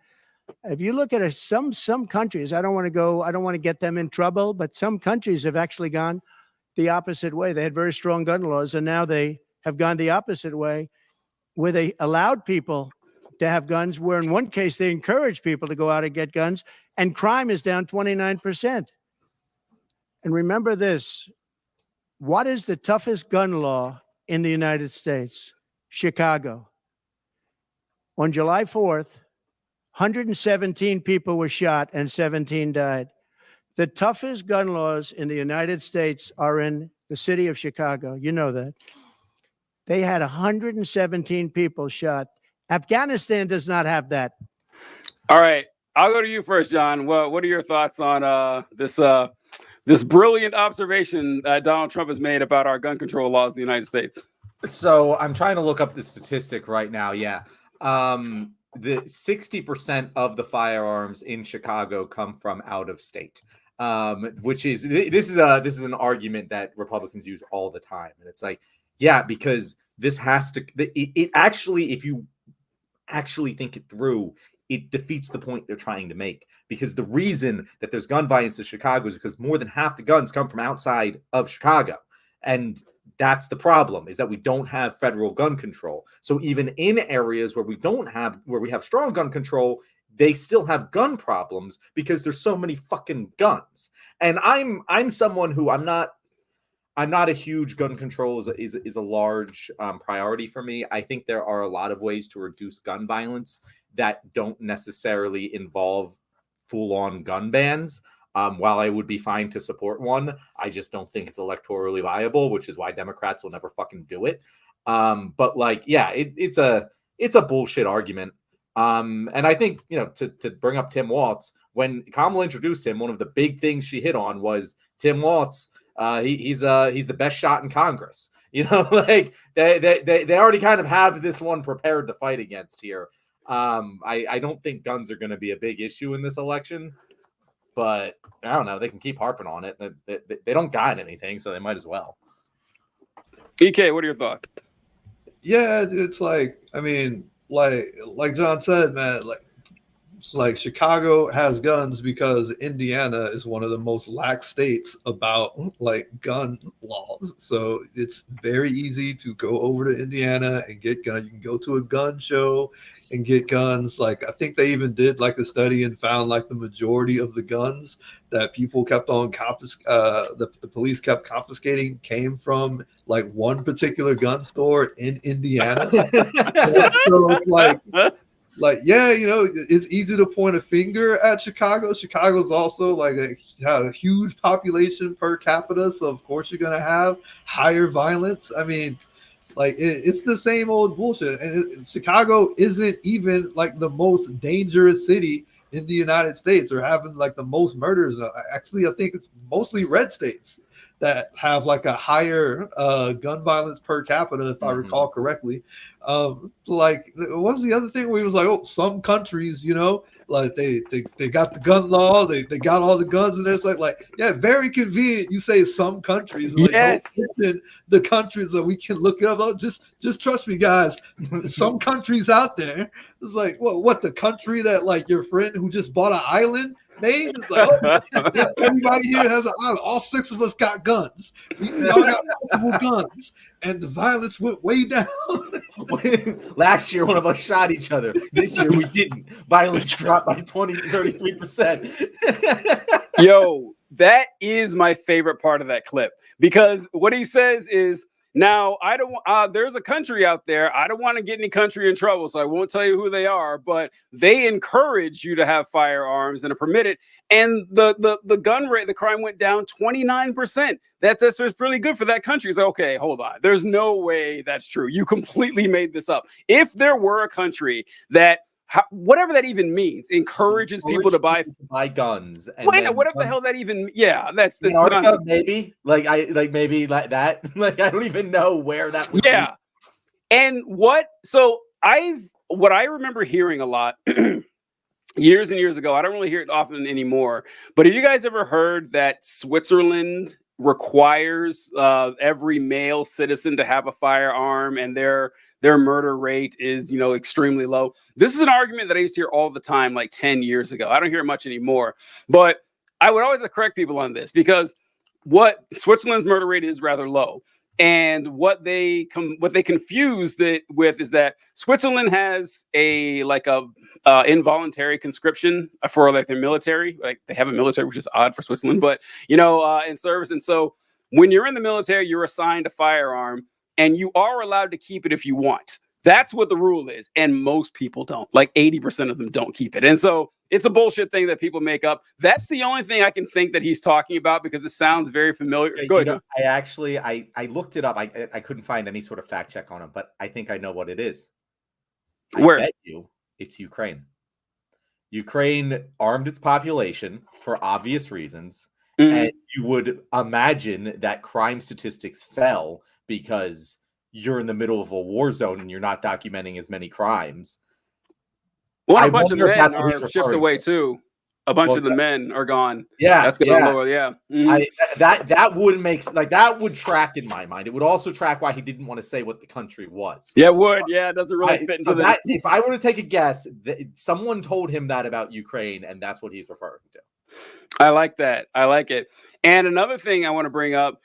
If you look at some countries, I don't want to get them in trouble, but some countries have actually gone the opposite way. They had very strong gun laws, and now they have gone the opposite way, where they allowed people to have guns, where in one case they encouraged people to go out and get guns, and crime is down 29%. And remember this, what is the toughest gun law in the United States? Chicago. On July 4th, 117 people were shot and 17 died. The toughest gun laws in the United States are in the city of Chicago. You know that. They had 117 people shot. Afghanistan does not have that. All right. I'll go to you first, John. What are your thoughts on this brilliant observation that Donald Trump has made about our gun control laws in the United States? So I'm trying to look up the statistic right now. Yeah. The 60% of the firearms in Chicago come from out of state, which is this is an argument that Republicans use all the time, and it's like, yeah, because this has to. It actually, if you actually think it through, it defeats the point they're trying to make. Because the reason that there's gun violence in Chicago is because more than half the guns come from outside of Chicago, and that's the problem, is that we don't have federal gun control. So even in areas where we have strong gun control, they still have gun problems because there's so many fucking guns. And I'm someone who I'm not a huge gun control is a large priority for me. I think there are a lot of ways to reduce gun violence that don't necessarily involve full-on gun bans. While I would be fine to support one, I just don't think it's electorally viable, which is why Democrats will never fucking do it. But like, yeah, it's a bullshit argument. And I think, to bring up Tim Walz, when Kamala introduced him, one of the big things she hit on was Tim Walz He's the best shot in Congress. You know, like they already kind of have this one prepared to fight against here. I don't think guns are going to be a big issue in this election, but I don't know. They can keep harping on it. They don't got anything, so they might as well. EK, what are your thoughts? Yeah, it's like, I mean, like John said, man, like Chicago has guns because Indiana is one of the most lax states about like gun laws. So it's very easy to go over to Indiana and get guns. You can go to a gun show and get guns. Like I think they even did like a study and found like the majority of the guns that people kept on the police kept confiscating came from like one particular gun store in Indiana. So it's like, yeah, you know, it's easy to point a finger at Chicago. Chicago's also like a huge population per capita. So, of course, you're going to have higher violence. I mean, like, it's the same old bullshit. And Chicago isn't even like the most dangerous city in the United States or having like the most murders. Actually, I think it's mostly red states that have like a higher gun violence per capita, if I recall correctly. Like, what was the other thing where he was like, oh, some countries, you know, like they got the gun law, they got all the guns, and it's like yeah, very convenient. You say some countries, like, yes, the countries that we can look it up. Oh, just trust me, guys. Some countries out there. It's like, what the country that like your friend who just bought an island made? It's like, oh, yeah, everybody here has an island. All 6 of us got guns. We all got multiple guns. And the violence went way down. Last year, one of us shot each other. This year, we didn't. Violence dropped by 33%. Yo, that is my favorite part of that clip, because what he says is, now, I don't. There's a country out there. I don't want to get any country in trouble, so I won't tell you who they are. But they encourage you to have firearms and are permitted. And the gun rate, the crime went down 29%. That's really good for that country. It's like, okay, hold on. There's no way that's true. You completely made this up. If there were a country that, whatever that even means, encourages people to buy guns. And whatever the hell that even, yeah, that's Antarctica, maybe maybe like that. Like, I don't even know where that was. Yeah. And what I remember hearing a lot years and years ago, I don't really hear it often anymore, but have you guys ever heard that Switzerland requires every male citizen to have a firearm, and their murder rate is, you know, extremely low? This is an argument that I used to hear all the time, like 10 years ago. I don't hear it much anymore, but I would always correct people on this, because what Switzerland's murder rate is rather low. And what they confused it with is that Switzerland has a involuntary conscription for like their military. Like, they have a military, which is odd for Switzerland, but you know, in service. And so when you're in the military, you're assigned a firearm, and you are allowed to keep it if you want. That's what the rule is. And most people don't. Like 80% of them don't keep it. And so it's a bullshit thing that people make up. That's the only thing I can think that he's talking about, because it sounds very familiar. Go ahead. I looked it up. I couldn't find any sort of fact check on him, but I think I know what it is. Where? I bet you it's Ukraine. Ukraine armed its population for obvious reasons. Mm-hmm. And you would imagine that crime statistics fell because you're in the middle of a war zone and you're not documenting as many crimes. Well, a bunch of men are shipped away too. A bunch of the men are gone. Yeah, that's going to lower. Yeah, that would make, like, that would track in my mind. It would also track why he didn't want to say what the country was. Yeah, it would. Yeah, it doesn't really fit into that. If I were to take a guess, someone told him that about Ukraine, and that's what he's referring to. I like that. I like it. And another thing I want to bring up.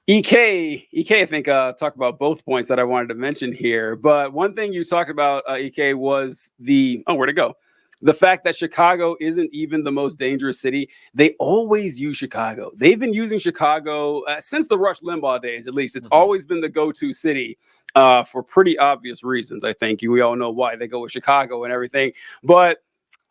EK, I think, talked about both points that I wanted to mention here. But one thing you talked about, EK, was where'd it go? The fact that Chicago isn't even the most dangerous city. They always use Chicago. They've been using Chicago since the Rush Limbaugh days, at least. It's always been the go-to city for pretty obvious reasons, I think. We all know why they go with Chicago and everything. But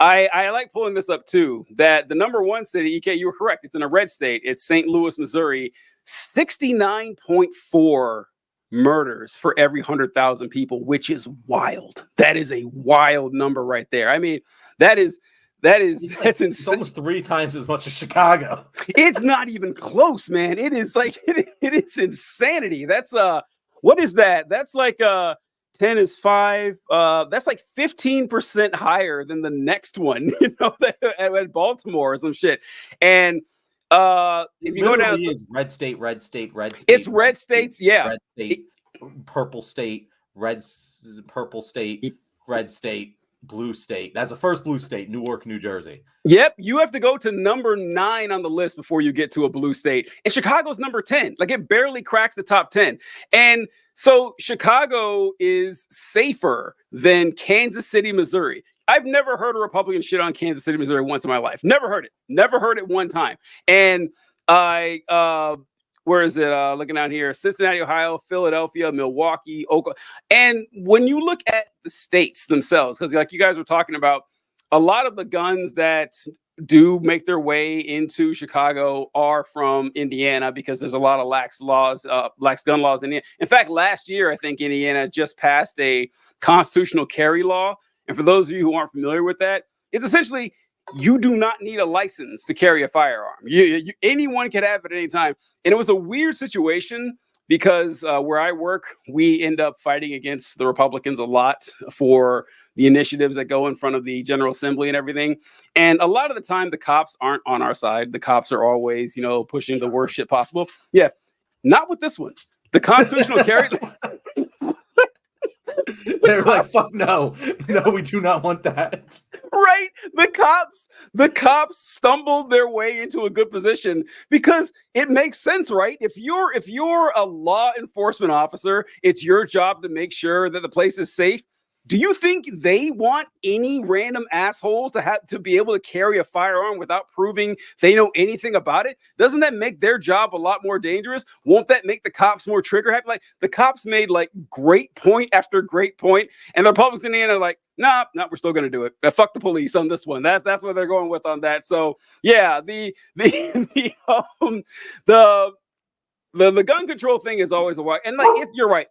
I like pulling this up, too, that the number one city, EK, you were correct. It's in a red state. It's St. Louis, Missouri. 69.4 murders for every 100,000 people, which is wild. That is a wild number right there. I mean, that is that's It's insane. almost 3 times as much as Chicago. It's not even close, man. It is like it is insanity. That's what is that? That's like 10 is 5. That's like 15% higher than the next one, you know, at Baltimore or some shit. And if you go down, is red state, red state, red state. it's red states, yeah. Red state, purple state, purple state, red state, blue state. That's the first blue state, Newark, New Jersey. Yep, you have to go to number 9 on the list before you get to a blue state. And Chicago's number 10. Like it barely cracks the top 10. And so Chicago is safer than Kansas City, Missouri. I've never heard a Republican shit on Kansas City, Missouri once in my life. Never heard it. Never heard it one time. And where is it? Looking out here, Cincinnati, Ohio, Philadelphia, Milwaukee, Oklahoma. And when you look at the states themselves, because like you guys were talking about, a lot of the guns that do make their way into Chicago are from Indiana because there's a lot of lax gun laws in Indiana. In fact, last year, I think Indiana just passed a constitutional carry law. And for those of you who aren't familiar with that, it's essentially you do not need a license to carry a firearm. Anyone can have it at any time. And it was a weird situation because where I work, we end up fighting against the Republicans a lot for the initiatives that go in front of the General Assembly and everything. And a lot of the time, the cops aren't on our side. The cops are always, pushing the worst shit possible. Yeah, not with this one. The constitutional carry. They're like, fuck no, we do not want that. Right? The cops stumbled their way into a good position because it makes sense, right? If you're a law enforcement officer, it's your job to make sure that the place is safe. Do you think they want any random asshole to be able to carry a firearm without proving they know anything about it? Doesn't that make their job a lot more dangerous? Won't that make the cops more trigger happy? Like the cops made like great point after great point, and the Republicans in the end are like, nah, we're still gonna do it. Fuck the police on this one. That's what they're going with on that. So yeah, the gun control thing is always a while. And like, if you're right.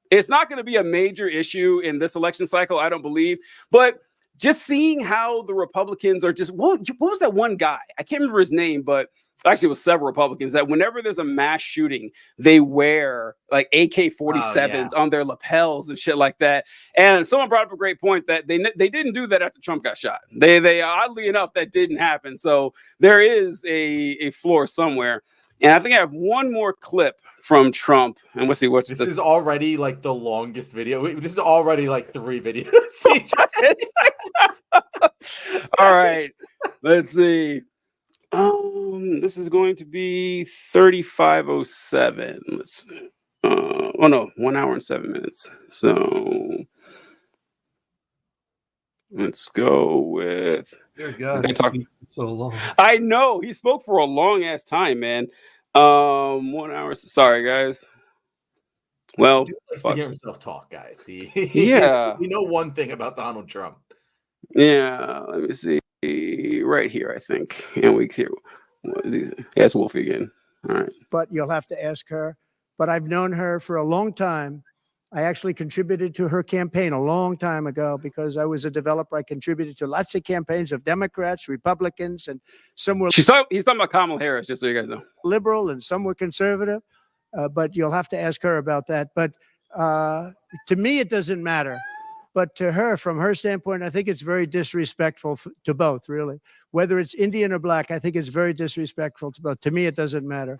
It's not going to be a major issue in this election cycle, I don't believe. But just seeing how the Republicans are just, what was that one guy? I can't remember his name, but actually it was several Republicans that whenever there's a mass shooting, they wear like AK-47s on their lapels and shit like that. And someone brought up a great point that they didn't do that after Trump got shot. They oddly enough, that didn't happen. So there is a floor somewhere. And I think I have one more clip from Trump. And let's see what's this. This is already like the longest video. This is already like 3 videos. All right. Let's see. This is going to be 35:07. Let's 1 hour and 7 minutes. So let's go with Dear God, talking so long. I know he spoke for a long ass time, man. 1 hour. Sorry, guys. Well, he likes to hear himself talk, guys. Yeah. We know one thing about Donald Trump. Yeah. Let me see. Right here, I think. And we hear. Ask Wolfie again. All right. But you'll have to ask her. But I've known her for a long time. I actually contributed to her campaign a long time ago because I was a developer. I contributed to lots of campaigns of Democrats, Republicans, and some were. He's talking about Kamala Harris, just so you guys know. Liberal and some were conservative, but you'll have to ask her about that. But to me, it doesn't matter. But to her, from her standpoint, I think it's very disrespectful to both, really. Whether it's Indian or black, I think it's very disrespectful to both. To me, it doesn't matter.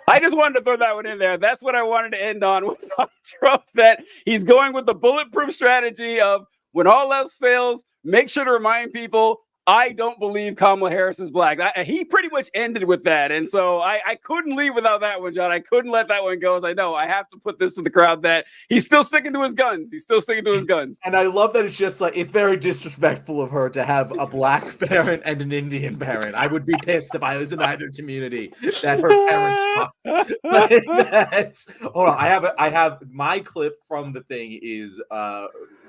I just wanted to throw that one in there. That's what I wanted to end on with Trump, that he's going with the bulletproof strategy of when all else fails, make sure to remind people, I don't believe Kamala Harris is black. He pretty much ended with that. And so I couldn't leave without that one, John. I couldn't let that one go. As I know, I have to put this to the crowd that he's still sticking to his guns. And I love that it's just like, it's very disrespectful of her to have a black parent and an Indian parent. I would be pissed if I was in either community that her parents. Hold on. I have my clip from the thing is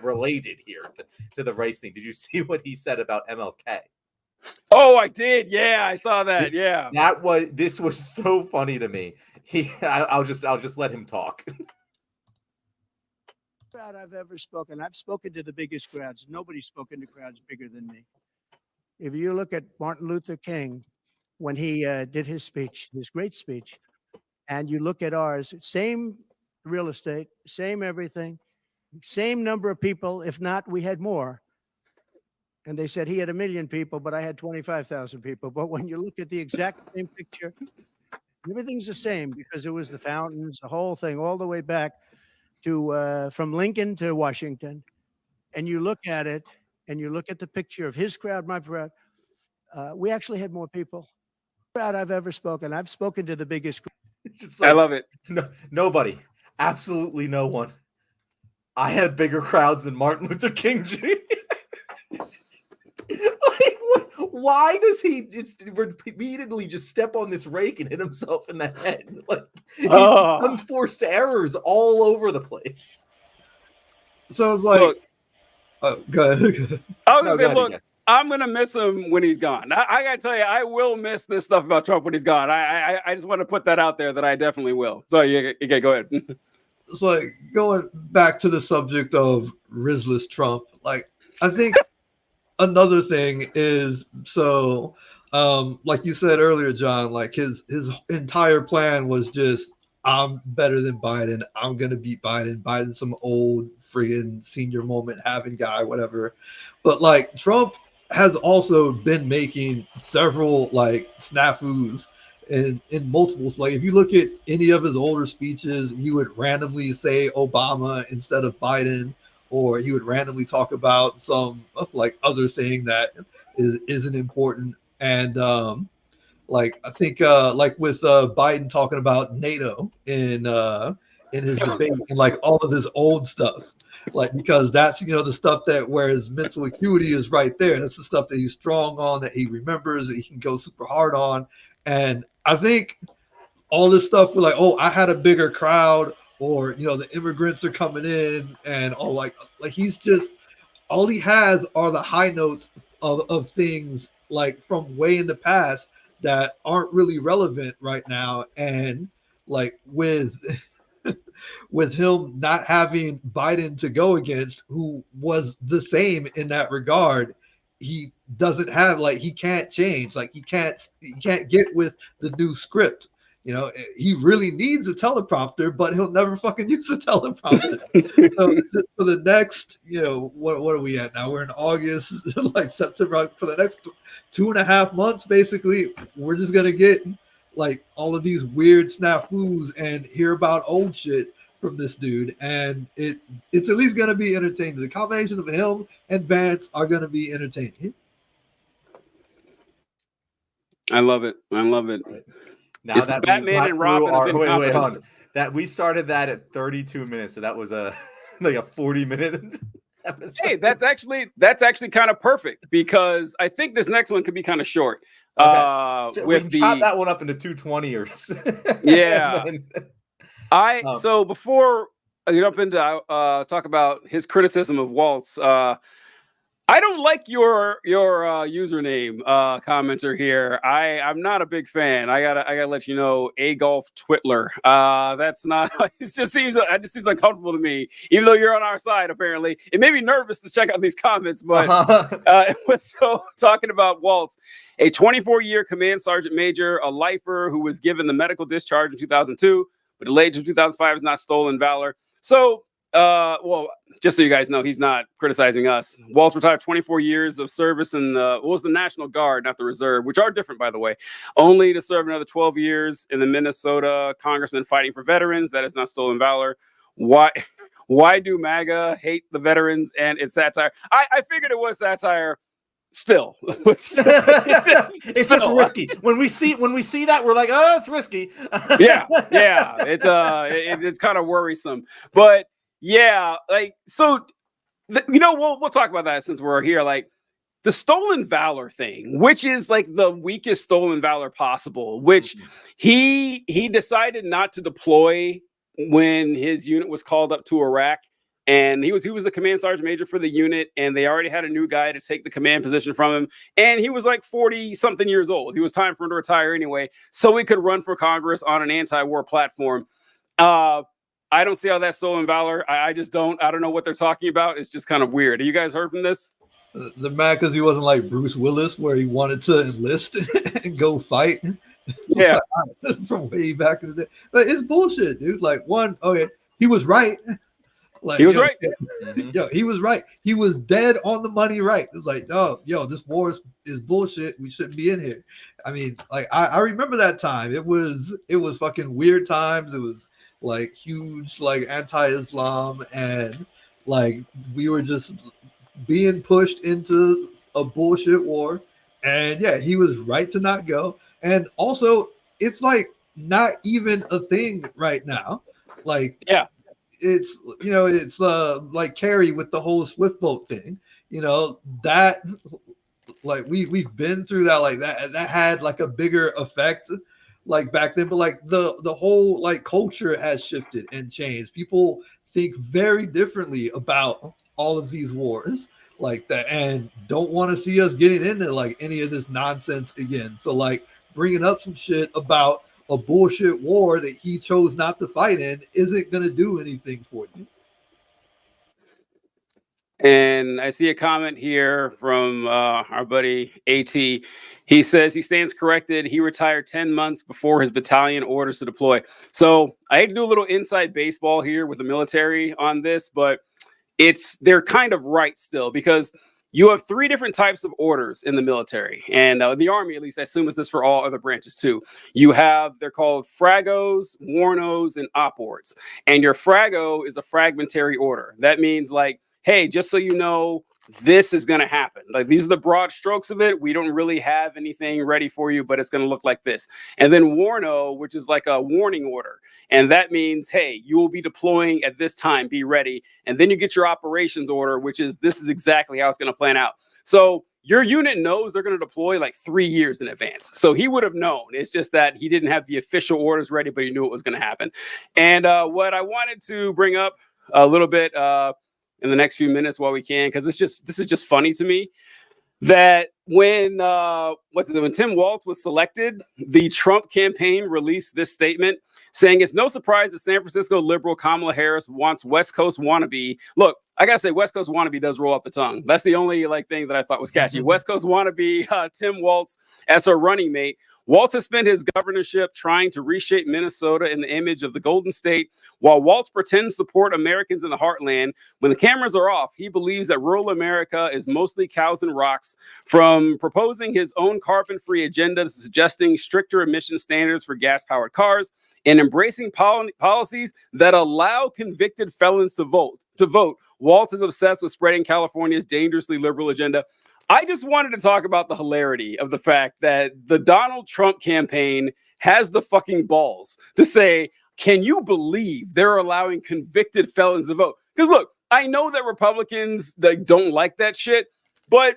related here to the race thing. Did you see what he said about MLK? Oh, I did. Yeah, I saw that. Yeah, this was so funny to me. I'll just let him talk. Crowd I've ever spoken. I've spoken to the biggest crowds. Nobody's spoken to crowds bigger than me. if you look at Martin Luther King, when he did his speech, his great speech, and you look at ours, same real estate, same everything, same number of people. If not, we had more. And they said he had 1 million people, but I had 25,000 people. But when you look at the exact same picture, everything's the same because it was the fountains, the whole thing, all the way back to from Lincoln to Washington. And you look at it, and you look at the picture of his crowd, my crowd. We actually had more people. Crowd I've ever spoken. I've spoken to the biggest. I love it. Nobody, absolutely no one. I had bigger crowds than Martin Luther King Jr. Why does he just repeatedly just step on this rake and hit himself in the head? Like he's unforced errors all over the place. So it's like, look, go ahead. I was gonna say, look, I'm gonna miss him when he's gone. I gotta tell you, I will miss this stuff about Trump when he's gone. I just want to put that out there that I definitely will. So yeah, go ahead. It's like going back to the subject of Rizless Trump. Like I think another thing is like you said earlier, John. Like his entire plan was just, I'm better than Biden. I'm gonna beat Biden. Biden's some old friggin' senior moment having guy, whatever. But like Trump has also been making several like snafus in multiple, like if you look at any of his older speeches, he would randomly say Obama instead of Biden, or he would randomly talk about some like other thing that isn't important. And like I think like with Biden talking about NATO in his debate and like all of this old stuff. Like, because that's, the stuff that where his mental acuity is right there. That's the stuff that he's strong on, that he remembers, that he can go super hard on. And I think all this stuff with like, oh, I had a bigger crowd, or, the immigrants are coming in, and all like he's just, all he has are the high notes of things like from way in the past that aren't really relevant right now. And like with him not having Biden to go against, who was the same in that regard, he doesn't have, like, he can't change, like he can't get with the new script. He really needs a teleprompter, but he'll never fucking use a teleprompter. So just for the next, what are we at now? We're in August, like September, for the next 2.5 months, basically, we're just gonna get like all of these weird snafus and hear about old shit from this dude, and it's at least going to be entertaining. The combination of him and Vance are going to be entertaining. I love it. Now it's that Batman and Robin have been wait, on. That we started that at 32 minutes, so that was like a 40-minute episode. Hey, that's actually kind of perfect, because I think this next one could be kind of short. Okay. We can chop that one up into 220 or yeah. So before I get up into talk about his criticism of Walz, I don't like your username commenter here. I'm not a big fan. I gotta let you know, Agolf Twitler. That's not. It just seems uncomfortable to me. Even though you're on our side, apparently, it made me nervous to check out these comments. But it was so talking about Walz, a 24-year command sergeant major, a lifer who was given the medical discharge in 2002, but delayed to 2005 is not stolen valor. So. Well, just so you guys know, he's not criticizing us. Walz retired 24 years of service in the National Guard, not the Reserve, which are different, by the way, only to serve another 12 years in the Minnesota Congressman fighting for veterans. That is not stolen valor. Why do MAGA hate the veterans? And it's satire. I figured it was satire. Still, it's just risky. When we see that, we're like, oh, it's risky. yeah. It's kind of worrisome, but. Yeah, like, so, we'll talk about that since we're here. Like, the stolen valor thing, which is like the weakest stolen valor possible, which he decided not to deploy when his unit was called up to Iraq. And he was the command sergeant major for the unit, and they already had a new guy to take the command position from him. And he was like 40-something years old. He was time for him to retire anyway, so he could run for Congress on an anti-war platform. I don't see how that's stolen valor. I just don't. I don't know what they're talking about. It's just kind of weird. Have you guys heard from this? The mad because he wasn't like Bruce Willis, where he wanted to enlist and go fight. Yeah. From way back in the day. But it's bullshit, dude. Like, one, okay, he was right. Like, He was right. Yo, he was right. He was dead on the money right. It was like, oh, yo, this war is bullshit. We shouldn't be in here. I mean, like, I remember that time. It was fucking weird times. It was like huge, like, anti-Islam, and like we were just being pushed into a bullshit war. And yeah, he was right to not go. And also, it's like not even a thing right now. Like, Yeah. it's, you know, it's like Kerry with the whole Swift boat thing, you know, that like we've been through that, like that had like a bigger effect like back then, but like the whole like culture has shifted and changed. People think very differently about all of these wars like that, and don't want to see us getting into like any of this nonsense again. So like bringing up some shit about a bullshit war that he chose not to fight in isn't going to do anything for you. And I see a comment here from our buddy AT. He says he stands corrected. He retired 10 months before his battalion orders to deploy. So I hate to do a little inside baseball here with the military on this, but they're kind of right still, because you have three different types of orders in the military, and the Army, at least, I assume is this for all other branches too. They're called fragos, warnos, and op-ords. And your frago is a fragmentary order. That means like, hey, just so you know, this is going to happen. Like, these are the broad strokes of it. We don't really have anything ready for you, but it's going to look like this. And then warno, which is like a warning order. And that means, hey, you will be deploying at this time, be ready. And then you get your operations order, which is, this is exactly how it's going to plan out. So your unit knows they're going to deploy like 3 years in advance. So he would have known. It's just that he didn't have the official orders ready, but he knew it was going to happen. And what I wanted to bring up a little bit in the next few minutes while we can, because this is just funny to me, that when Tim Walz was selected, the Trump campaign released this statement saying it's no surprise that San Francisco liberal Kamala Harris wants West Coast wannabe. Look, I gotta say, West Coast wannabe does roll off the tongue. That's the only like thing that I thought was catchy. West Coast wannabe Tim Walz as her running mate. Walz has spent his governorship trying to reshape Minnesota in the image of the Golden State. While Walz pretends to support Americans in the heartland, when the cameras are off, he believes that rural America is mostly cows and rocks. From proposing his own carbon-free agenda to suggesting stricter emission standards for gas-powered cars, and embracing policies that allow convicted felons to vote. Walz is obsessed with spreading California's dangerously liberal agenda. I just wanted to talk about the hilarity of the fact that the Donald Trump campaign has the fucking balls to say, can you believe they're allowing convicted felons to vote? Because look, I know that Republicans that don't like that shit, but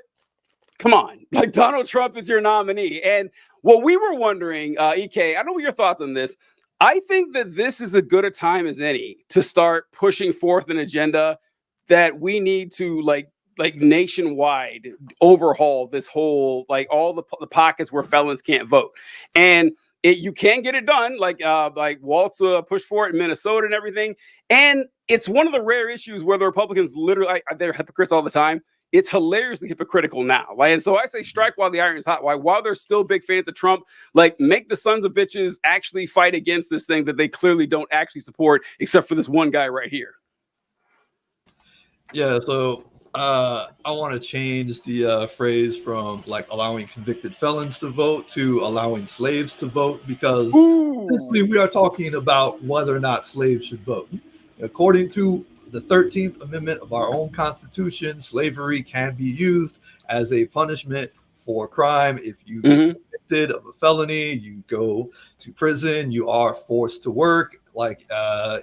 come on, like, Donald Trump is your nominee. And what we were wondering, EK, I don't know your thoughts on this. I think that this is as good a time as any to start pushing forth an agenda that we need to like nationwide overhaul this whole, like, all the pockets where felons can't vote. And you can get it done, like Walz pushed for it in Minnesota and everything. And it's one of the rare issues where the Republicans literally, they're hypocrites all the time. It's hilariously hypocritical now. Like, and so I say strike while the iron is hot. While they're still big fans of Trump, like, make the sons of bitches actually fight against this thing that they clearly don't actually support, except for this one guy right here. Yeah, so I want to change the phrase from like allowing convicted felons to vote to allowing slaves to vote, because essentially we are talking about whether or not slaves should vote. According to the 13th Amendment of our own Constitution, slavery can be used as a punishment for crime. If you get convicted of a felony, you go to prison, you are forced to work, like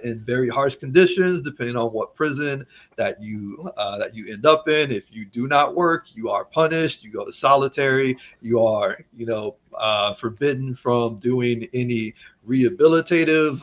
in very harsh conditions, depending on what prison that you end up in. If you do not work, you are punished. You go to solitary. You are, forbidden from doing any rehabilitative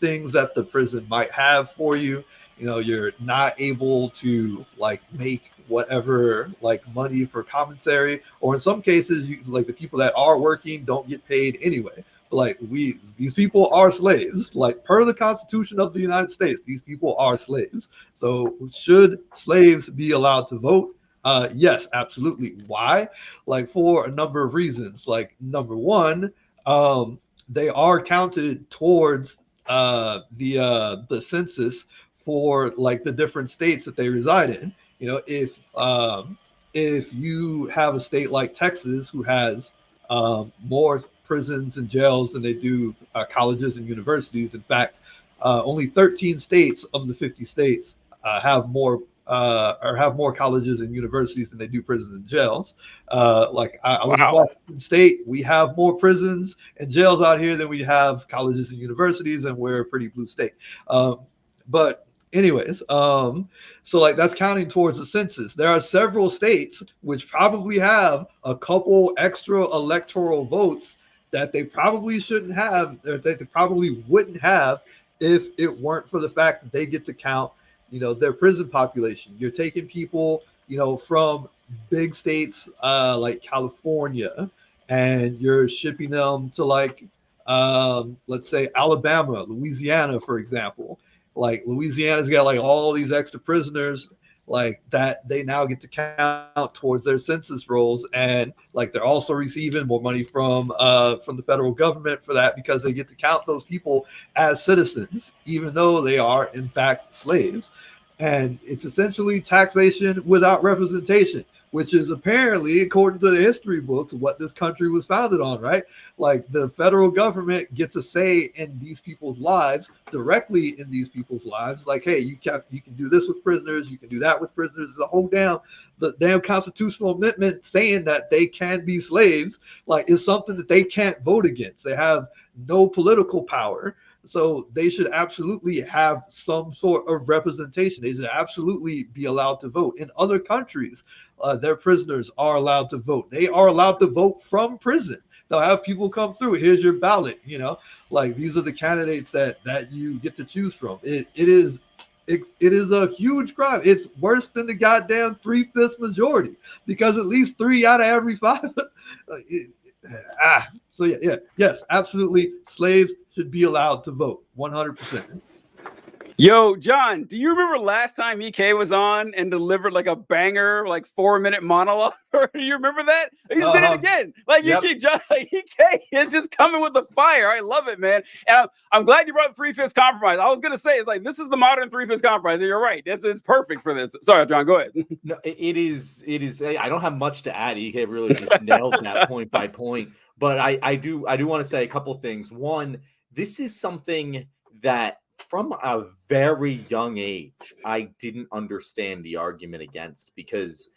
things that the prison might have for you. You're not able to like make whatever like money for commissary, or in some cases, like the people that are working don't get paid anyway. But like these people are slaves, like per the Constitution of the United States, these people are slaves. So should slaves be allowed to vote? Yes, absolutely. Why? Like for a number of reasons. Like number one, they are counted towards the census for like the different states that they reside in. You know, if you have a state like Texas who has more prisons and jails than they do colleges and universities. In fact, only 13 states of the 50 states have more colleges and universities than they do prisons and jails. Like I was in Washington State, we have more prisons and jails out here than we have colleges and universities, and we're a pretty blue state. But anyways, so like that's counting towards the census. There are several states which probably have a couple extra electoral votes that they probably shouldn't have, or that they probably wouldn't have if it weren't for the fact that they get to count, you know, their prison population. You're taking people, you know, from big states like California, and you're shipping them to like, let's say Alabama, Louisiana, for example. Like Louisiana's got like all these extra prisoners like that they now get to count towards their census rolls, and like they're also receiving more money from the federal government for that, because they get to count those people as citizens even though they are in fact slaves. And it's essentially taxation without representation, which is apparently, according to the history books, what this country was founded on, right? Like the federal government gets a say in these people's lives, directly in these people's lives. Like, hey, you can do this with prisoners, you can do that with prisoners. The damn constitutional amendment saying that they can be slaves, like, is something that they can't vote against. They have no political power. So they should absolutely have some sort of representation. They should absolutely be allowed to vote. In other countries, their prisoners are allowed to vote. They are allowed to vote from prison. They'll have people come through. Here's your ballot. You know, like these are the candidates that you get to choose from. It is a huge crime. It's worse than the goddamn 3/5 majority, because at least 3 out of every 5. So yes, absolutely. Slaves should be allowed to vote 100%. Yo, John, do you remember last time EK was on and delivered like a banger, like 4-minute monologue? Do you remember that? He just did it again. Like yep. EK is just coming with the fire. I love it, man. And I'm glad you brought the 3/5 compromise. I was gonna say, it's like, this is the modern 3/5 compromise. You're right. It's perfect for this. Sorry, John, go ahead. No, it is. I don't have much to add. EK really just nailed that point by point. But I do want to say a couple things. One, this is something that from a very young age, I didn't understand the argument against, because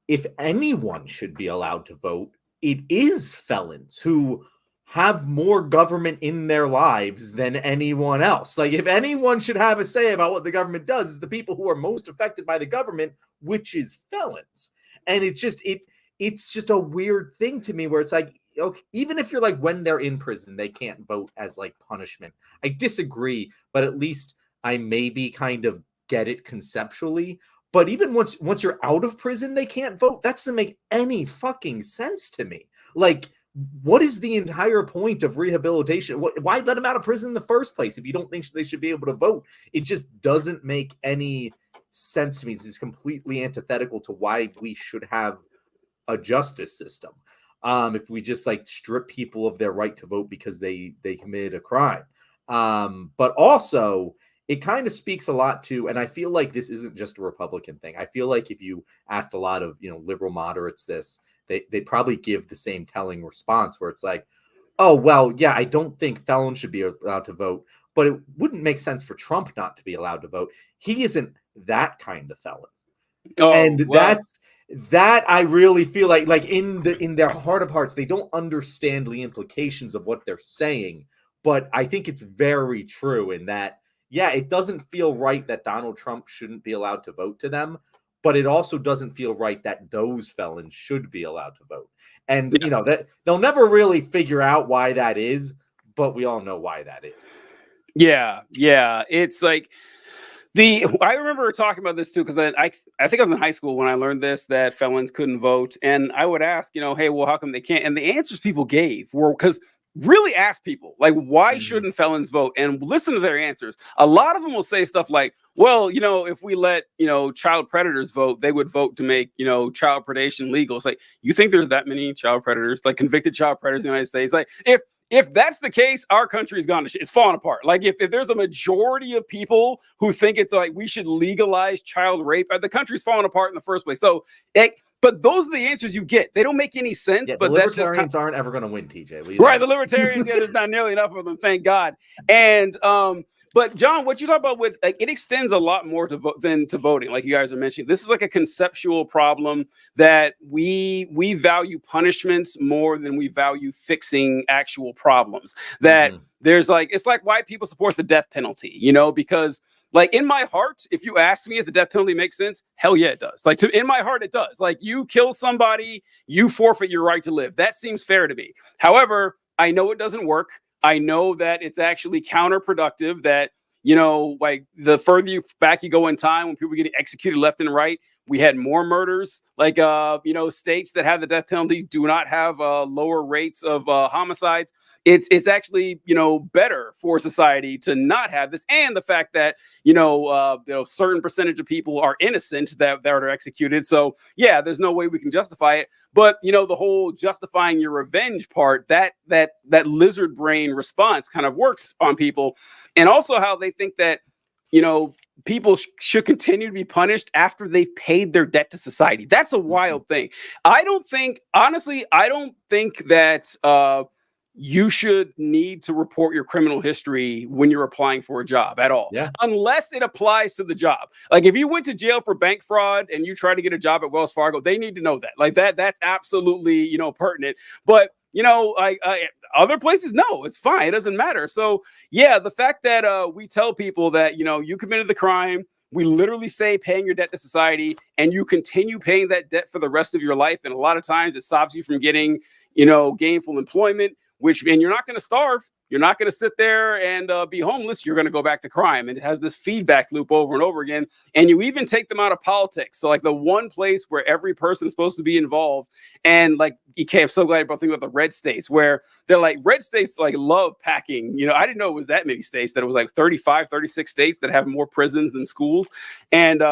if anyone should be allowed to vote, it is felons who have more government in their lives than anyone else. Like, if anyone should have a say about what the government does, it's the people who are most affected by the government, which is felons. And it's just a weird thing to me, where it's like, okay, even if you're like, when they're in prison, they can't vote as like punishment. I disagree, but at least I maybe kind of get it conceptually. But even once you're out of prison, they can't vote. That doesn't make any fucking sense to me. Like, what is the entire point of rehabilitation? Why let them out of prison in the first place if you don't think they should be able to vote? It just doesn't make any sense to me. It's completely antithetical to why we should have a justice system. If we just like strip people of their right to vote because they committed a crime. But also, it kind of speaks a lot to, and I feel like this isn't just a Republican thing. I feel like if you asked a lot of, liberal moderates this, they probably give the same telling response, where it's like, oh, well, yeah, I don't think felons should be allowed to vote, but it wouldn't make sense for Trump not to be allowed to vote. He isn't that kind of felon. Oh, and wow. That I really feel like in their heart of hearts, they don't understand the implications of what they're saying. But I think it's very true in that, yeah, it doesn't feel right that Donald Trump shouldn't be allowed to vote to them, but it also doesn't feel right that those felons should be allowed to vote. And, that they'll never really figure out why that is, but we all know why that is. Yeah. It's like, I remember talking about this too, because I think I was in high school when I learned this, that felons couldn't vote. And I would ask, hey, well, how come they can't? And the answers people gave were because really ask people, like, why shouldn't felons vote, and listen to their answers. A lot of them will say stuff like, well, if we let, child predators vote, they would vote to make, child predation legal. It's like, you think there's that many child predators, like convicted child predators in the United States? Like, if that's the case, our country's gone to shit. It's falling apart. Like, if there's a majority of people who think it's like we should legalize child rape, the country's falling apart in the first place. So, but those are the answers you get. They don't make any sense. Yeah, but the that's libertarians aren't ever going to win, TJ. Right, the libertarians, there's not nearly enough of them, thank God. And but John, what you talk about with, like, it extends a lot more than to voting, like you guys are mentioning. This is like a conceptual problem that we value punishments more than we value fixing actual problems. That there's like, it's like why people support the death penalty, because, like, in my heart, if you ask me if the death penalty makes sense, hell yeah, it does. Like, in my heart, it does. Like, you kill somebody, you forfeit your right to live. That seems fair to me. However, I know it doesn't work. I know that it's actually counterproductive, that, like, the further back you go in time, when people get executed left and right, we had more murders. Like, states that have the death penalty do not have lower rates of homicides. It's actually, better for society to not have this. And the fact that, certain percentage of people are innocent that are executed. So, yeah, there's no way we can justify it. But, the whole justifying your revenge part, that lizard brain response kind of works on people. And also how they think that, people should continue to be punished after they've paid their debt to society. That's a wild thing. I don't think that you should need to report your criminal history when you're applying for a job at all. Yeah. Unless it applies to the job. Like, if you went to jail for bank fraud and you try to get a job at Wells Fargo, they need to know that. Like, that's absolutely, pertinent. But, other places, no, it's fine. It doesn't matter. So, yeah, the fact that we tell people that, you committed the crime, we literally say paying your debt to society, and you continue paying that debt for the rest of your life. And a lot of times it stops you from getting, gainful employment, and you're not going to starve. You're not going to sit there and be homeless. You're going to go back to crime. And it has this feedback loop over and over again. And you even take them out of politics. So, like, the one place where every person is supposed to be involved. And, like, EK, I'm so glad you brought thinking about the red states, where they're like, red states like love packing. I didn't know it was that many states, that it was like 35, 36 states that have more prisons than schools. And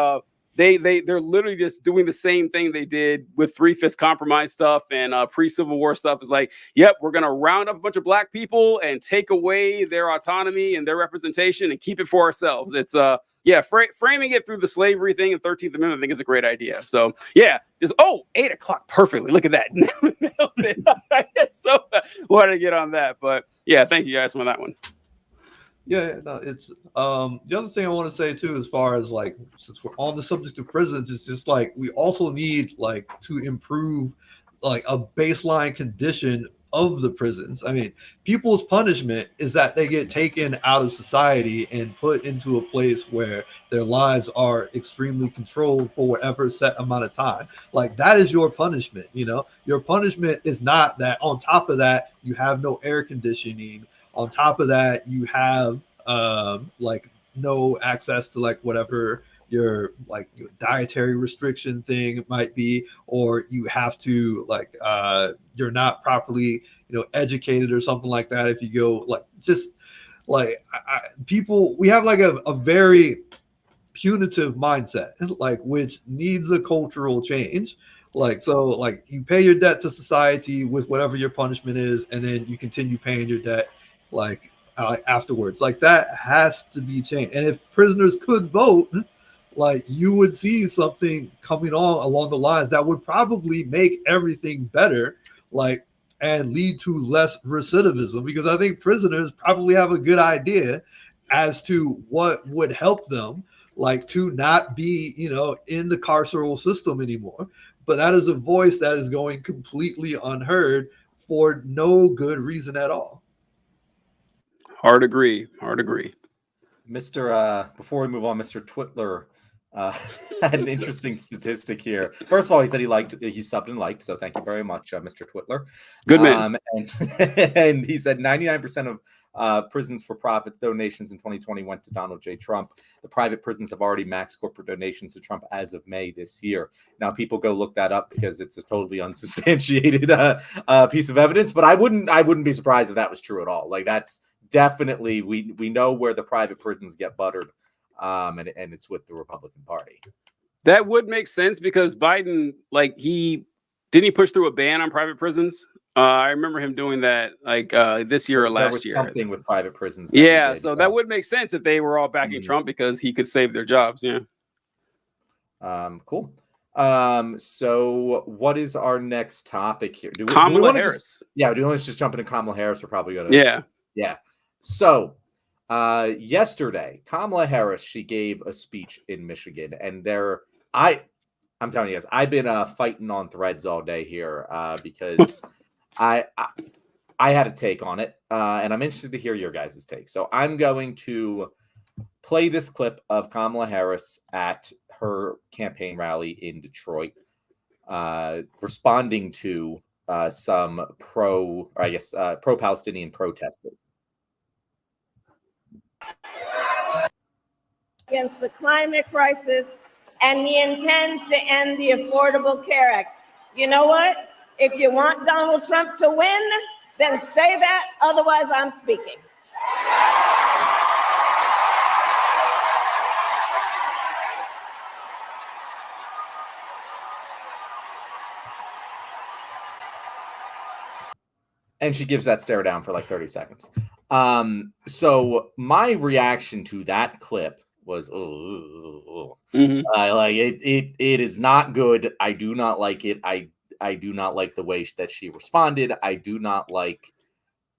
they're literally just doing the same thing they did with 3/5 compromise stuff and pre-Civil War stuff. Is like, yep, we're going to round up a bunch of black people and take away their autonomy and their representation and keep it for ourselves. It's framing it through the slavery thing and 13th Amendment, I think, is a great idea. So, yeah, just 8 o'clock, perfectly. Look at that. Nailed it. So wanted to get on that, but yeah, thank you guys for that one. Yeah, no, it's the other thing I want to say too, as far as, like, since we're on the subject of prisons, it's just like we also need, like, to improve, like, a baseline condition of the prisons. I mean, people's punishment is that they get taken out of society and put into a place where their lives are extremely controlled for whatever set amount of time. Like, that is your punishment. Your punishment is not that on top of that you have no air conditioning. On top of that, you have like no access to, like, whatever your, like, your dietary restriction thing might be, or you have to, like, you're not properly, educated or something like that. If you go, like, just like people, we have like a very punitive mindset, like, which needs a cultural change. Like, so, like, you pay your debt to society with whatever your punishment is, and then you continue paying your debt, like, afterwards. Like, that has to be changed. And if prisoners could vote, like, you would see something coming on along the lines that would probably make everything better, like, and lead to less recidivism, because I think prisoners probably have a good idea as to what would help them, like, to not be, in the carceral system anymore. But that is a voice that is going completely unheard for no good reason at all. Hard agree. Mr. Before we move on, Mr. Twitler had an interesting statistic here. First of all, he said he subbed and liked, so thank you very much, Mr. Twitler. Good man. And he said 99% prisons for profit donations in 2020 went to Donald J. Trump. The private prisons have already maxed corporate donations to Trump as of May this year. Now, people go look that up because it's a totally unsubstantiated piece of evidence. But I wouldn't be surprised if that was true at all. Like, that's definitely, we know where the private prisons get buttered, and it's with the Republican Party. That would make sense because Biden, like, he push through a ban on private prisons. I remember him doing that like this year or last year. Something with private prisons. Yeah, so that would make sense if they were all backing Trump because he could save their jobs. Yeah. Cool. So what is our next topic here? Kamala Harris. Do you want to just jump into Kamala Harris? We're probably going to. Yeah. So yesterday, Kamala Harris, she gave a speech in Michigan, and I'm telling you guys, I've been fighting on threads all day here because I had a take on it, and I'm interested to hear your guys' take. So I'm going to play this clip of Kamala Harris at her campaign rally in Detroit, responding to some pro-Palestinian protesters. Against the climate crisis, and he intends to end the Affordable Care Act. You know what? If you want Donald Trump to win, then say that. Otherwise, I'm speaking. And she gives that stare down for like 30 seconds. So my reaction to that clip was, like it is not good. I do not like it. I do not like the way that she responded. I do not like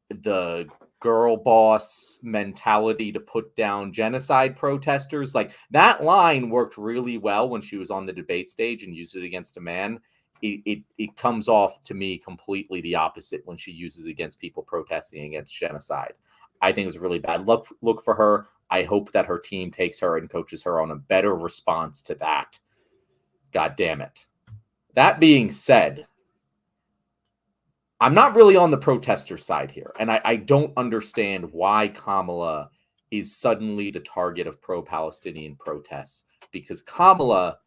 the girl boss mentality to put down genocide protesters. Like, that line worked really well when she was on the debate stage and used it against a man. It comes off to me completely the opposite when she uses it against people protesting against genocide. I think it was a really bad look for her. I hope that her team takes her and coaches her on a better response to that. God damn it. That being said, I'm not really on the protester side here, and I don't understand why Kamala is suddenly the target of pro-Palestinian protests, because Kamala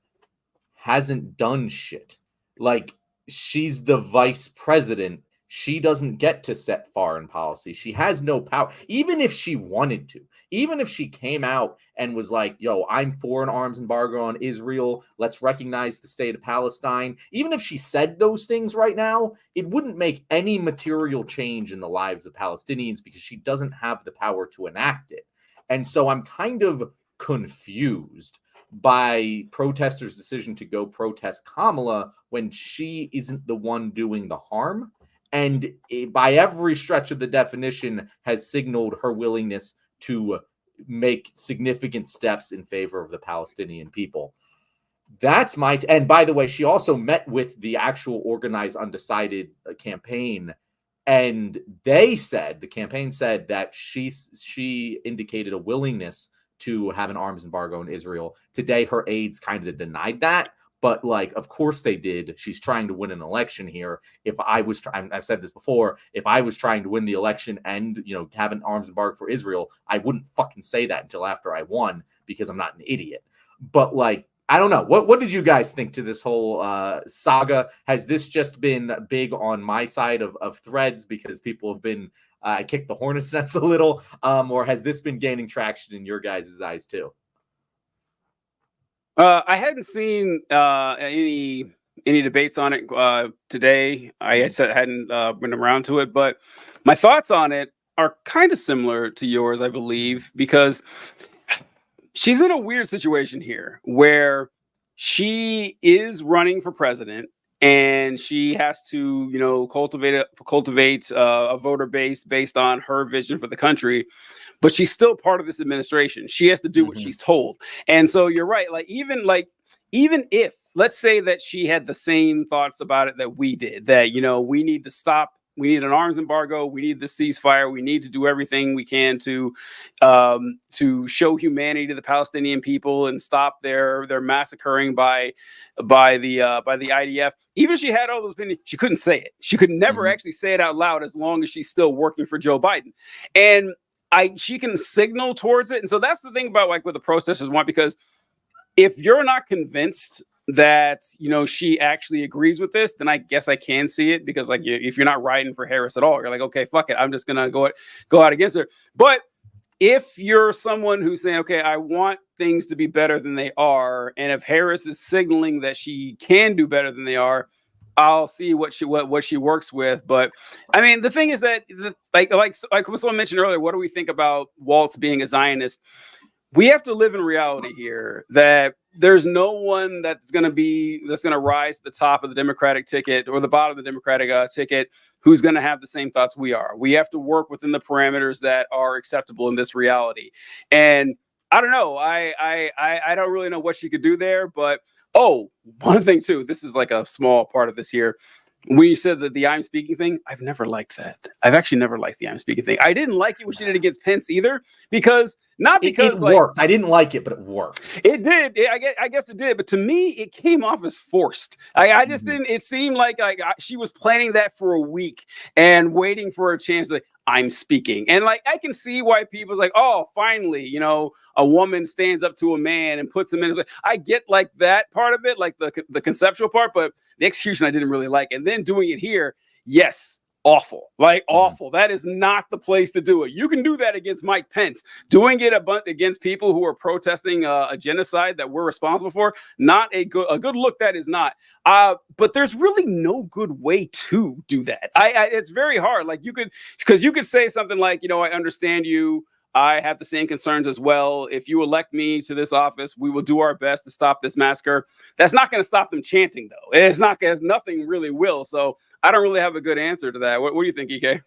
hasn't done shit. Like, she's the vice president. She doesn't get to set foreign policy. She has no power. Even if she wanted to, even if she came out and was like, yo, I'm for an arms embargo on Israel, let's recognize the state of Palestine. Even if she said those things right now, it wouldn't make any material change in the lives of Palestinians because she doesn't have the power to enact it. And so I'm kind of confused by protesters' decision to go protest Kamala when she isn't the one doing the harm. And by every stretch of the definition has signaled her willingness to make significant steps in favor of the Palestinian people. That's and by the way, she also met with the actual organized undecided campaign, and the campaign said that she indicated a willingnness to have an arms embargo in Israel. Today, her aides kind of denied that. But, like, of course they did. She's trying to win an election here. If I was I've said this before, if I was trying to win the election and, have an arms embargo for Israel, I wouldn't fucking say that until after I won because I'm not an idiot. But, like, I don't know. What did you guys think to this whole saga? Has this just been big on my side of threads because people have been kicked the hornet's nest a little? Or has this been gaining traction in your guys' eyes too? I hadn't seen any debates on it today. I hadn't been around to it, but my thoughts on it are kind of similar to yours, I believe, because she's in a weird situation here where she is running for president and she has to, cultivate a voter base based on her vision for the country. But she's still part of this administration. She has to do what she's told. And so you're right. Even if, let's say that she had the same thoughts about it that we did, that, we need to stop an arms embargo. We need the ceasefire. We need to do everything we can to show humanity to the Palestinian people and stop their massacring by the IDF. Even if she had all those opinions, she couldn't say it. She could never actually say it out loud as long as she's still working for Joe Biden. And she can signal towards it. And so that's the thing about like what the protesters want, because if you're not convinced that, you know, she actually agrees with this, then I guess I can see it, because like if you're not riding for Harris at all, you're like, okay, fuck it, I'm just gonna go out against her. But if you're someone who's saying, okay, I want things to be better than they are, and if Harris is signaling that she can do better than they are, I'll see what she works with. But I mean, the thing is that like someone mentioned earlier, what do we think about Walz being a Zionist? We have to live in reality here that there's no one that's going to rise to the top of the Democratic ticket or the bottom of the Democratic ticket who's going to have the same thoughts we are. We have to work within the parameters that are acceptable in this reality. And I don't know. I don't really know what she could do there. But one thing too, this is like a small part of this here. When you said that the I'm speaking thing, I've never liked that. I've actually never liked the I'm speaking thing. I didn't like it when she did it against Pence either, because it worked. I didn't like it, but it worked. It did. I guess it did. But to me, it came off as forced. I just didn't. It seemed like she was planning that for a week and waiting for a chance. Like, I'm speaking, and like I can see why people's like, oh, finally, you know, a woman stands up to a man and puts him in. I get like that part of it, like the conceptual part, but the execution I didn't really like. And then doing it here, yes, awful, like awful. That is not the place to do it. You can do that against Mike Pence. Doing it against people who are protesting a genocide that we're responsible for, not a good look. That is not. But there's really no good way to do that. It's very hard. Like you could say something like, you know, I understand you. I have the same concerns as well. If you elect me to this office, we will do our best to stop this massacre. That's not going to stop them chanting, though. It's not. Nothing really will. So I don't really have a good answer to that. What do you think, EK?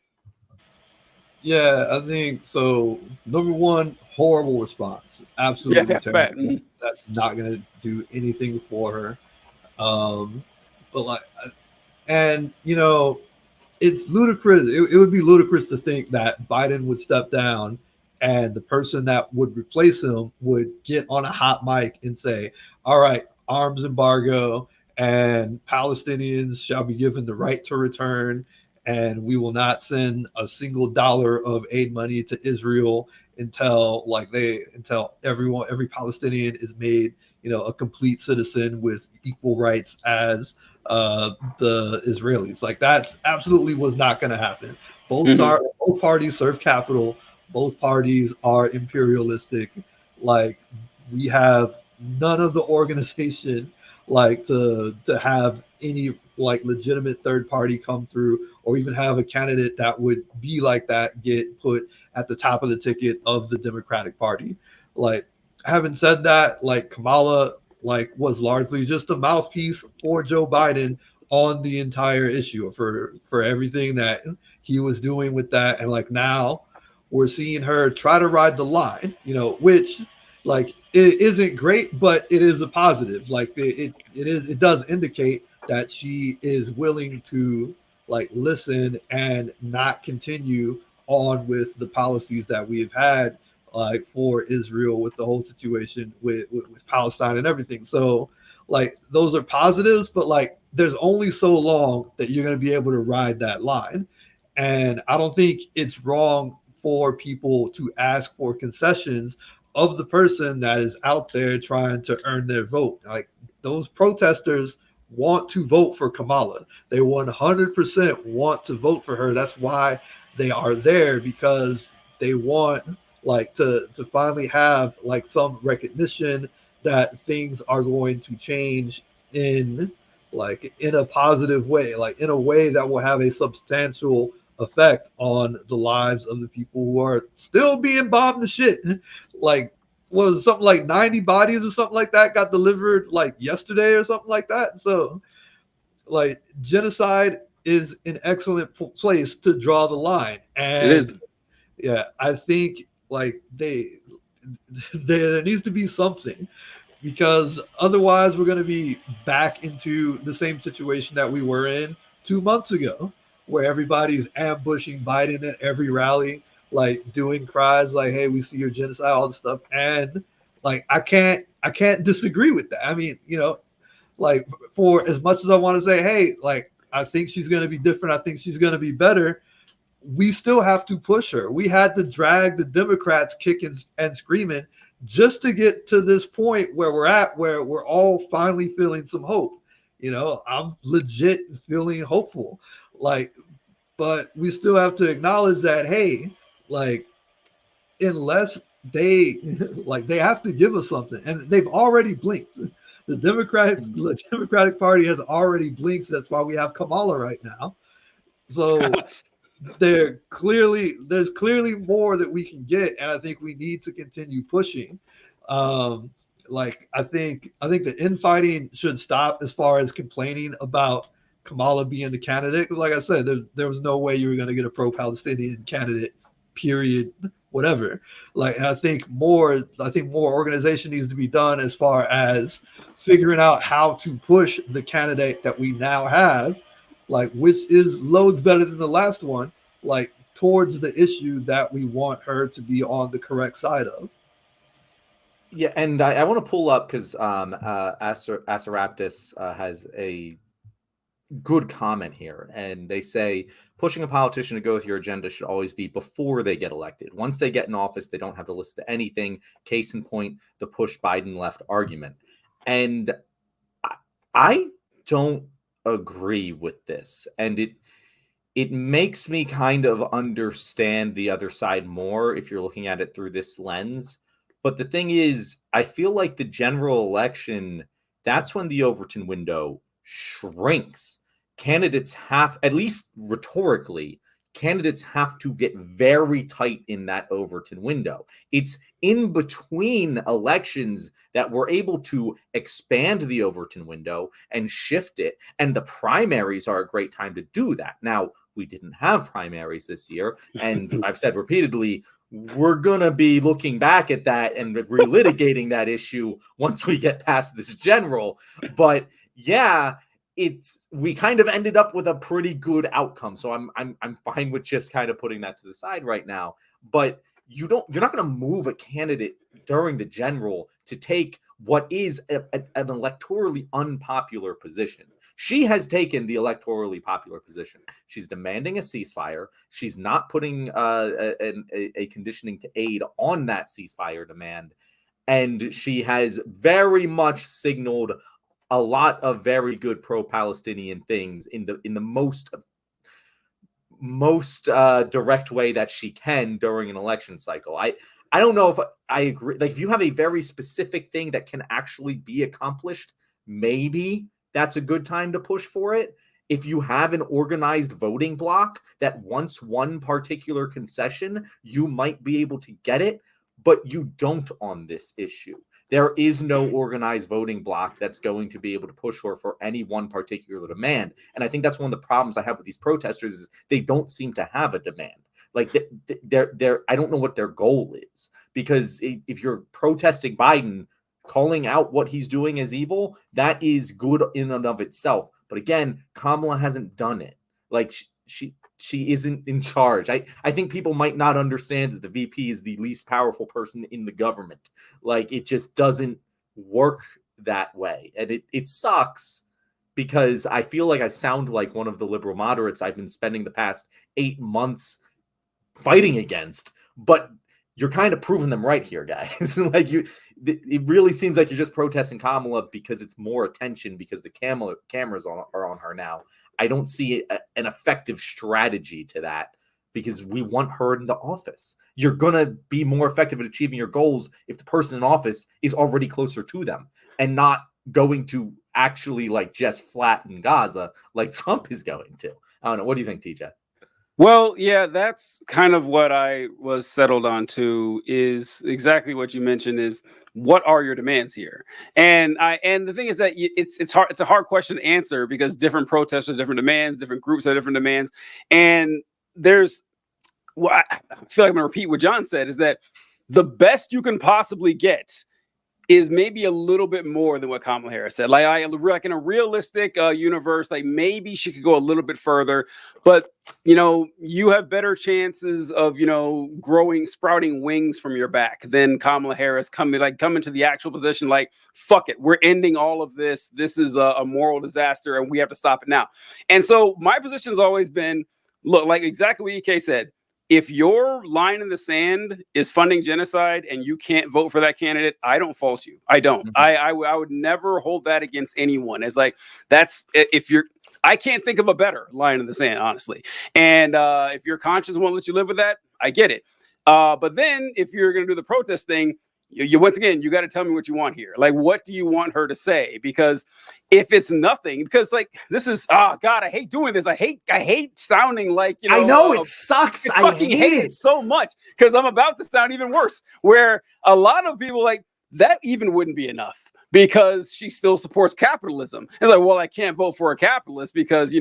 Yeah, I think so. Number one, horrible response. Absolutely terrible. That's not going to do anything for her. But like, and you know, it's ludicrous. It would be ludicrous to think that Biden would step down and the person that would replace him would get on a hot mic and say, all right, arms embargo, and Palestinians shall be given the right to return, and we will not send a single dollar of aid money to Israel until every Palestinian is made, you know, a complete citizen with equal rights as the Israelis. Like that's absolutely was not going to happen. Both parties serve capital. Both parties are imperialistic. Like we have none of the organization like to have any like legitimate third party come through, or even have a candidate that would be like that get put at the top of the ticket of the Democratic Party. Like having said that, like Kamala like was largely just a mouthpiece for Joe Biden on the entire issue for everything that he was doing with that. And like now we're seeing her try to ride the line, you know, which like it isn't great, but it is a positive. Like it does indicate that she is willing to like listen and not continue on with the policies that we have had like for Israel with the whole situation with Palestine and everything. So like those are positives, but like there's only so long that you're going to be able to ride that line. And I don't think it's wrong for people to ask for concessions of the person that is out there trying to earn their vote. Like those protesters want to vote for Kamala. They 100% want to vote for her. That's why they are there, because they want like to finally have like some recognition that things are going to change in a positive way, like in a way that will have a substantial effect on the lives of the people who are still being bombed to shit. Like was something like 90 bodies or something like that got delivered like yesterday or something like that. So like genocide is an excellent place to draw the line. And it is. Yeah, I think like there needs to be something, because otherwise we're going to be back into the same situation that we were in 2 months ago. where everybody's ambushing Biden at every rally, like doing cries like, "Hey, we see your genocide," all this stuff, and like I can't disagree with that. I mean, like for as much as I want to say, hey, like I think she's going to be different, I think she's going to be better, we still have to push her. We had to drag the Democrats kicking and screaming just to get to this point where we're at, where we're all finally feeling some hope. I'm legit feeling hopeful. Like, but we still have to acknowledge that, hey, like, unless they they have to give us something, and they've already blinked. The Democratic Party has already blinked. That's why we have Kamala right now. So there's clearly more that we can get, and I think we need to continue pushing. I think the infighting should stop as far as complaining about Kamala being the candidate. Like I said, there was no way you were going to get a pro-Palestinian candidate, period, whatever. And I think more organization needs to be done as far as figuring out how to push the candidate that we now have, which is loads better than the last one, towards the issue that we want her to be on the correct side of. Yeah, and I want to pull up because Asaraptis has a good comment here, and they say pushing a politician to go with your agenda should always be before they get elected. Once they get in office, they don't have to listen to anything. Case in point, the push Biden left argument. And I don't agree with this, and it makes me kind of understand the other side more if you're looking at it through this lens. But the thing is, I feel like the general election, that's when the Overton window shrinks. Candidates have, at least rhetorically, candidates have to get very tight in that Overton window. It's in between elections that we're able to expand the Overton window and shift it. And the primaries are a great time to do that. Now, we didn't have primaries this year. And I've said repeatedly, we're going to be looking back at that and relitigating that issue once we get past this general. But yeah, we kind of ended up with a pretty good outcome. So I'm fine with just kind of putting that to the side right now. But you're not going to move a candidate during the general to take what is an electorally unpopular position. She has taken the electorally popular position. She's demanding a ceasefire. She's not putting a conditioning to aid on that ceasefire demand. And she has very much signaled a lot of very good pro-Palestinian things in the most direct way that she can during an election cycle. I don't know if I agree. Like, if you have a very specific thing that can actually be accomplished, maybe that's a good time to push for it. If you have an organized voting bloc that wants one particular concession, you might be able to get it, but you don't on this issue. There is no organized voting bloc that's going to be able to push her for any one particular demand. And I think that's one of the problems I have with these protesters is they don't seem to have a demand. Like, I don't know what their goal is, because if you're protesting Biden, calling out what he's doing as evil, that is good in and of itself. But again, Kamala hasn't done it. Like, she isn't in charge. I think people might not understand that the VP is the least powerful person in the government. Like, it just doesn't work that way. And it sucks, because I feel like I sound like one of the liberal moderates I've been spending the past 8 months fighting against. But you're kind of proving them right here, guys. It really seems like you're just protesting Kamala because it's more attention, because the cameras are on her now. I don't see an effective strategy to that, because we want her in the office. You're going to be more effective at achieving your goals if the person in office is already closer to them and not going to actually just flatten Gaza like Trump is going to. I don't know. What do you think, TJ? Well, yeah, that's kind of what I was settled on too, is exactly what you mentioned, is what are your demands here? And the thing is that it's hard. It's a hard question to answer, because different protests have different demands, different groups have different demands. And I feel like I'm going to repeat what John said, is that the best you can possibly get is maybe a little bit more than what Kamala Harris said. Like in a realistic universe, like maybe she could go a little bit further, but you have better chances of sprouting wings from your back than Kamala Harris coming to the actual position. Like, fuck it, we're ending all of this. This is a moral disaster, and we have to stop it now. And so my position has always been, look, like exactly what EK said. If your line in the sand is funding genocide and you can't vote for that candidate, I don't fault you. I don't. Mm-hmm. I would never hold that against anyone. It's like, I can't think of a better line in the sand, honestly. And if your conscience won't let you live with that, I get it. But then if you're going to do the protest thing, you once again, you got to tell me what you want here. Like, what do you want her to say? Because if it's nothing, because like this is, God, I hate doing this. I hate sounding like, I know it sucks. I fucking hate it so much because I'm about to sound even worse. Where a lot of people like that even wouldn't be enough because she still supports capitalism. It's like, well, I can't vote for a capitalist because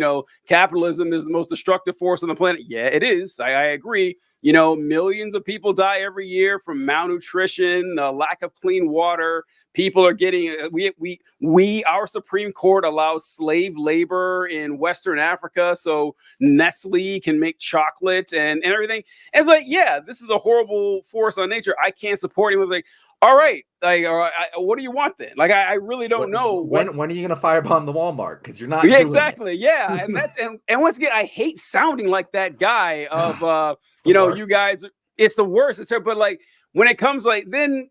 capitalism is the most destructive force on the planet. Yeah, it is. I agree. Millions of people die every year from malnutrition, lack of clean water. People are getting, our Supreme Court allows slave labor in Western Africa so Nestle can make chocolate and everything. And it's like, yeah, this is a horrible force on nature. I can't support him. It's like, all right, like, what do you want then? Like, I really don't know. When are you going to firebomb the Walmart? Because you're not. Yeah, exactly. Yeah, and that's and once again, I hate sounding like that guy of you guys. It's the worst. But like when it comes like then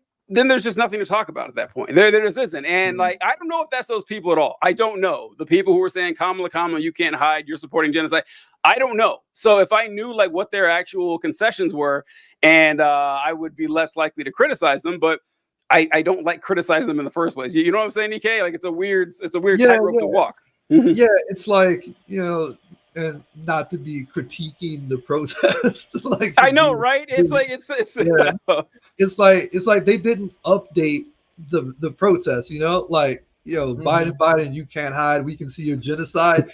there's just nothing to talk about at that point. There just isn't. And like I don't know if that's those people at all. I don't know the people who are saying Kamala, you can't hide. You're supporting genocide. I don't know. So if I knew like what their actual concessions were, and I would be less likely to criticize them. But I don't like criticizing them in the first place. You know what I'm saying, EK? Like it's a weird tightrope to walk. Yeah, it's like and not to be critiquing the protest. Like I know, right? It's like it's like they didn't update the protest. Like Biden, you can't hide. We can see your genocide.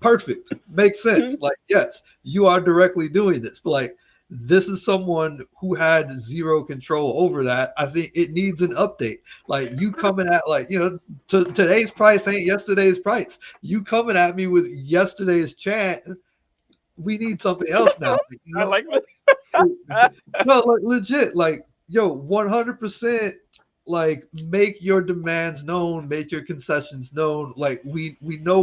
Perfect, makes sense. Like yes, you are directly doing this. But like this is someone who had zero control over that. I think it needs an update. Like you coming at today's price ain't yesterday's price. You coming at me with yesterday's chant. We need something else now. I like it. No, like legit, like 100%. Like make your demands known, make your concessions known. Like we know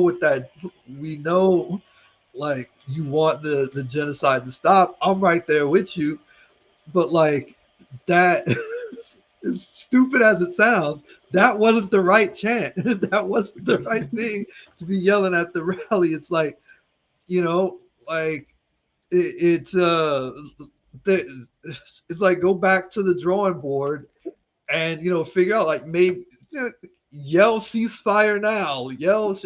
we know. Like you want the genocide to stop. I'm right there with you, but like that, as stupid as it sounds, that wasn't the right chant. That wasn't the right thing to be yelling at the rally. It's like, like it's like go back to the drawing board and figure out like maybe yell ceasefire now, yell.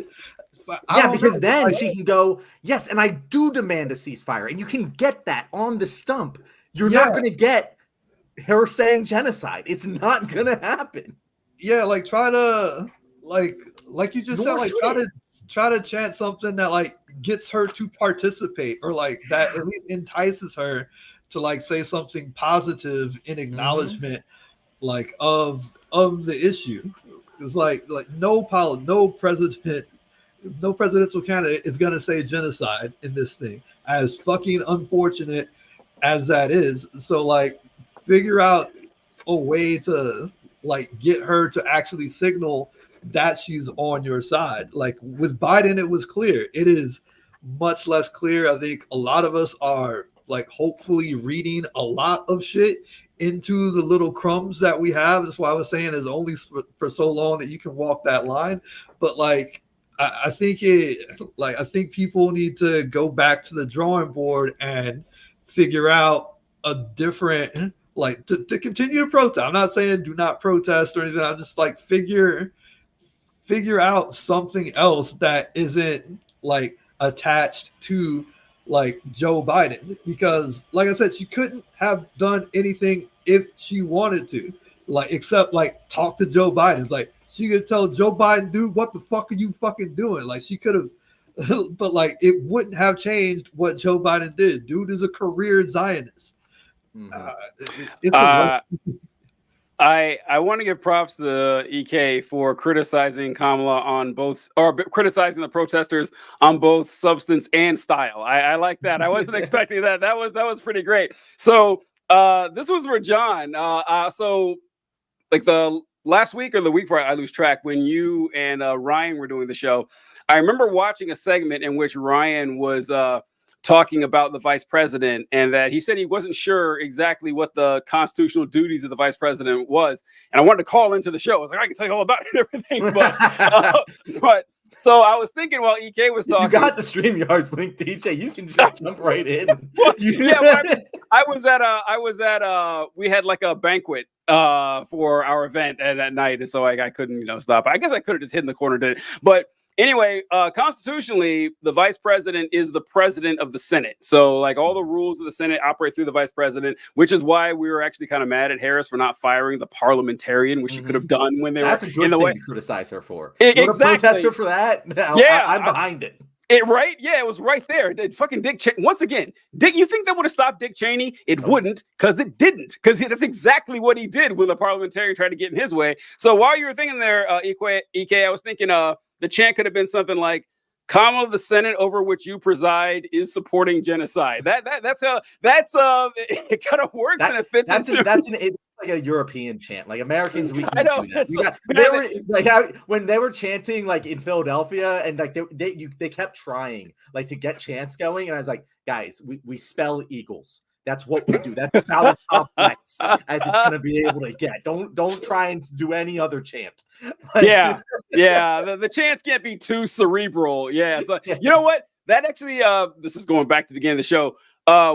Yeah, because then she can go, yes, and I do demand a ceasefire. And you can get that on the stump. You're not going to get her saying genocide. It's not going to happen. Yeah, like try to, like you just said, like try to chant something that like gets her to participate or like that at least entices her to like say something positive in acknowledgement like of the issue. It's like no presidential candidate is going to say genocide in this thing, as fucking unfortunate as that is. So like figure out a way to like get her to actually signal that she's on your side. Like with Biden, it was clear. It is much less clear. I think a lot of us are like hopefully reading a lot of shit into the little crumbs that we have. That's why I was saying there's only for so long that you can walk that line. But like I think people need to go back to the drawing board and figure out a different, like to continue to protest. I'm not saying do not protest or anything. I'm just like figure out something else that isn't like attached to like Joe Biden, because like I said, she couldn't have done anything if she wanted to, like except like talk to Joe Biden. Like she could tell Joe Biden, dude, what the fuck are you fucking doing? Like she could have, but like it wouldn't have changed what Joe Biden did. Dude is a career Zionist. I want to give props to EK for criticizing Kamala on both, or criticizing the protesters on both substance and style. I like that. I wasn't expecting that. That was pretty great. So this was for John. So like the last week or the week before, I lose track, when you and Ryan were doing the show, I remember watching a segment in which Ryan was talking about the vice president, and that he said he wasn't sure exactly what the constitutional duties of the vice president was. And I wanted to call into the show. I was like, I can tell you all about it and everything. But so I was thinking while EK was talking. You got the StreamYards link, DJ. You can just jump right in. Yeah, I was at we had like a banquet for our event at night, and so I couldn't stop. I guess I could have just hid in the corner, did it. But anyway, constitutionally, the vice president is the president of the Senate. So like all the rules of the Senate operate through the vice president, which is why we were actually kind of mad at Harris for not firing the parliamentarian, which she could have done when they were in the way. To criticize her for. Exactly. Protest her for that? No, yeah, I'm behind it. Right? Yeah, it was right there. Fucking Dick Cheney. Once again, you think that would have stopped Dick Cheney? It wouldn't, because it didn't. Because that's exactly what he did when the parliamentarian tried to get in his way. So while you were thinking there, EK, I was thinking the chant could have been something like, Kamala, the Senate over which you preside is supporting genocide. That's it kind of works, and it fits. It's like a European chant. Like Americans, we I know. When they were chanting like in Philadelphia, and like they kept trying like to get chants going, and I was like, guys, we spell eagles. That's what we do. That's about as complex as it's gonna be able to get. Don't try and do any other chant. Yeah. The chants can't be too cerebral. Yeah. So you know what? That actually, this is going back to the beginning of the show.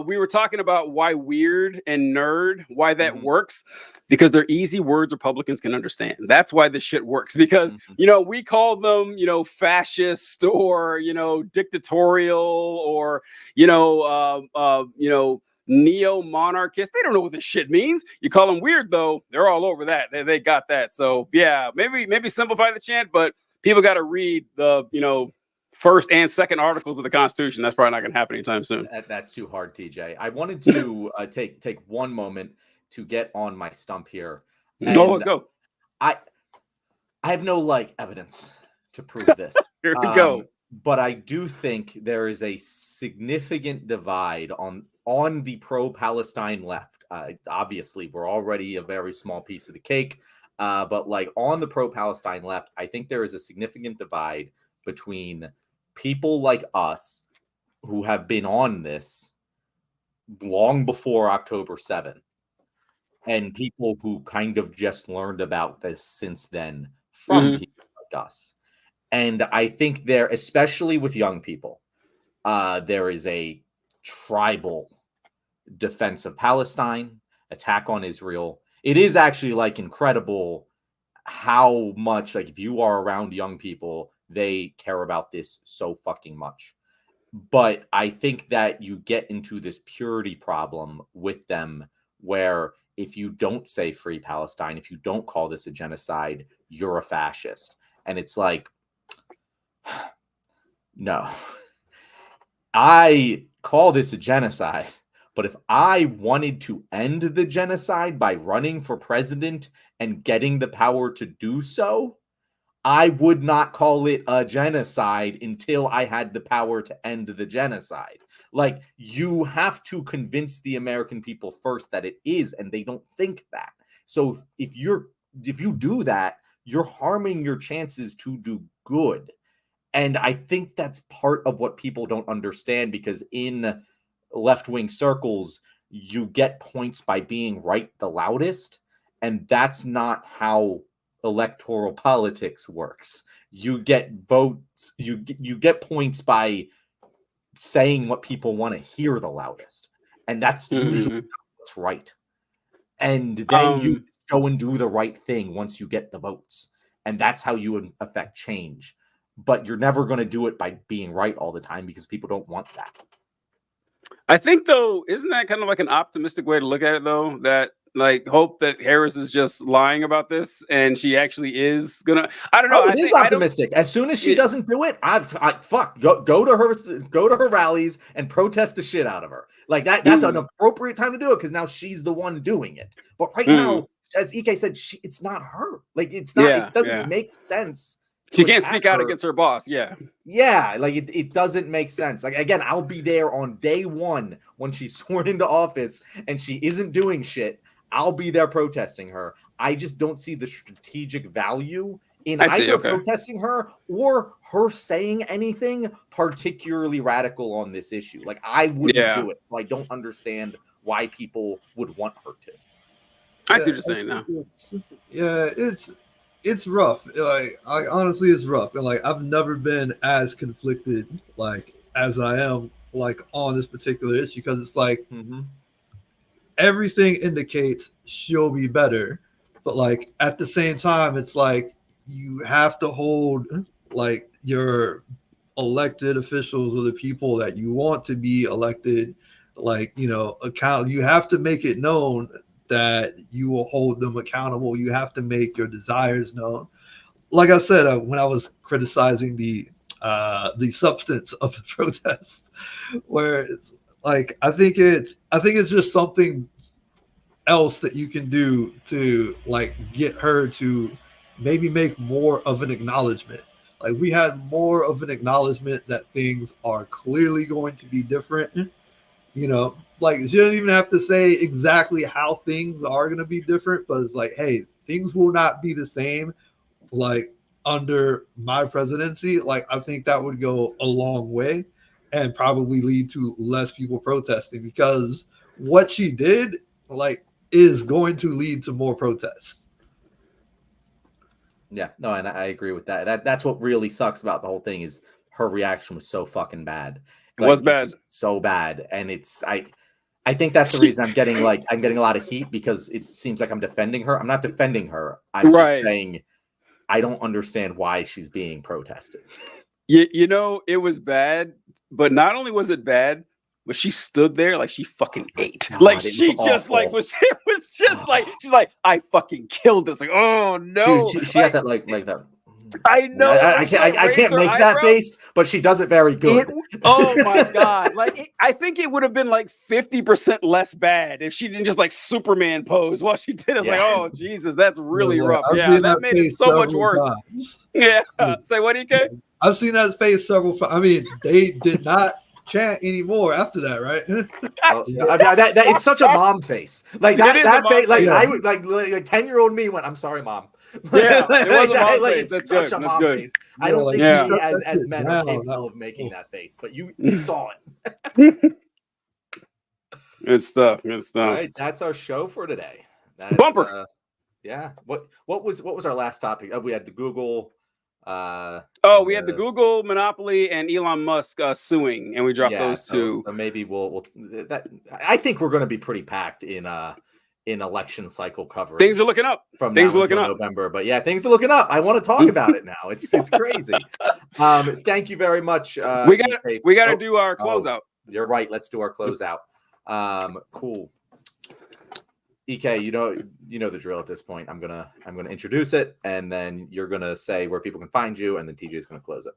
We were talking about why weird and nerd, why that works, because they're easy words Republicans can understand. That's why this shit works, because, we call them, fascist or, dictatorial or, neo-monarchist. They don't know what this shit means. You call them weird, though, they're all over that. They got that. So yeah, maybe simplify the chant, but people got to read the, first and second articles of the Constitution. That's probably not going to happen anytime soon. That's too hard, TJ. I wanted to take one moment to get on my stump here. Let's go. I have no evidence to prove this. Here we go. But I do think there is a significant divide on the pro-Palestine left. Obviously, we're already a very small piece of the cake. But on the pro-Palestine left, I think there is a significant divide between people like us who have been on this long before October 7th and people who kind of just learned about this since then from people like us. And I think there, especially with young people, there is a tribal defense of Palestine, attack on Israel. It is actually incredible how much, if you are around young people, they care about this so fucking much. But I think that you get into this purity problem with them where if you don't say free Palestine, if you don't call this a genocide, you're a fascist. And it's like, no, I call this a genocide. But if I wanted to end the genocide by running for president and getting the power to do so, I would not call it a genocide until I had the power to end the genocide. You have to convince the American people first that it is, and they don't think that. So if you do that, you're harming your chances to do good. And I think that's part of what people don't understand, because in left-wing circles, you get points by being right the loudest, and that's not how electoral politics works. You get votes, you get points by saying what people want to hear the loudest, and that's usually what's right. And then you go and do the right thing once you get the votes, and that's how you affect change. But you're never going to do it by being right all the time, because people don't want that. I think, though, isn't that kind of an optimistic way to look at it, though? That hope that Harris is just lying about this and she actually is gonna. I don't know. It is optimistic. As soon as she doesn't do it, go to her rallies and protest the shit out of her. That's an appropriate time to do it, because now she's the one doing it. But right now, as EK said, it's not her. Like it's not. Yeah, it doesn't yeah. make sense. She to can't attack speak out her. against her boss. Yeah. Yeah, like it doesn't make sense. Like again, I'll be there on day one when she's sworn into office and she isn't doing shit. I'll be there protesting her. I just don't see the strategic value in either protesting her or her saying anything particularly radical on this issue. Like I wouldn't do it. I don't understand why people would want her to. I see what you're saying now. Yeah, it's rough. Like honestly, it's rough. And like I've never been as conflicted like as I am like on this particular issue because it's like everything indicates she'll be better, but like at the same time, it's like you have to hold like your elected officials or the people that you want to be elected, like account. You have to make it known that you will hold them accountable. You have to make your desires known. Like I said, when I was criticizing the substance of the protest, where it's like I think it's just something else that you can do to like get her to maybe make more of an acknowledgement. Like we had more of an acknowledgement that things are clearly going to be different. Like she doesn't even have to say exactly how things are going to be different, but it's like, hey, things will not be the same like under my presidency. Like I think that would go a long way and probably lead to less people protesting because what she did like is going to lead to more protests. Yeah, no, and I agree with that. That's what really sucks about the whole thing is her reaction was so fucking bad. It was bad. So bad. And I think that's the reason I'm getting a lot of heat because it seems like I'm defending her. I'm not defending her. I'm just saying I don't understand why she's being protested. It was bad, but not only was it bad, but she stood there like she fucking ate. God, like she just like was just like she's like I fucking killed this. Like oh no, she had that like that. I know. I can't make that face, but she does it very good. Oh my god! Like I think it would have been like 50% less bad if she didn't just like Superman pose while she did it. Like oh Jesus, that's really rough. Yeah, that made it so much worse. Yeah. Say what, EK? I've seen that face several times. I mean, they did not chant anymore after that, right? It's such a mom face. Like that face. Like I would like 10-year-old me went, "I'm sorry, mom." Yeah, it was a mom face. That's such good. a mom face. I don't think we as men are capable of making that face, but you saw it. Good stuff. Good All stuff. right, that's our show for today. Bumper. Yeah. What was our last topic? We had the Google. We had the Google monopoly and Elon Musk suing, and we dropped those two. So maybe we'll that. I think we're going to be pretty packed in election cycle coverage. Things are looking up. From things are looking up November, but yeah, things are looking up. I want to talk about it now. It's crazy. Thank you very much. We got to do our closeout. You're right. Let's do our closeout. Cool. EK, you know the drill at this point. I'm gonna introduce it, and then you're gonna say where people can find you, and then TJ is gonna close it.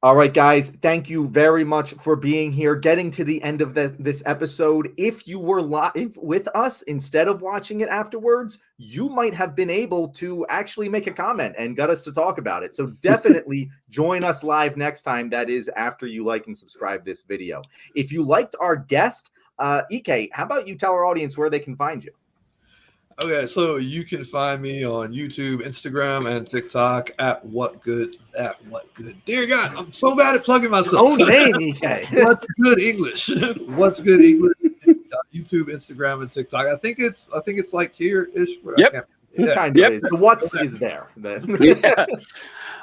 All right, guys. Thank you very much for being here, getting to the end of this episode. If you were live with us instead of watching it afterwards, you might have been able to actually make a comment and got us to talk about it. So definitely join us live next time. That is after you like and subscribe this video. If you liked our guest, EK, how about you tell our audience where they can find you? Okay, so you can find me on YouTube, Instagram, and TikTok at What Good. Dear God, I'm so bad at plugging myself. Own name, EK. What's Good English? What's Good English? YouTube, Instagram, and TikTok. I think it's like here-ish. Yep. Kind of is. The what's is there. Yeah.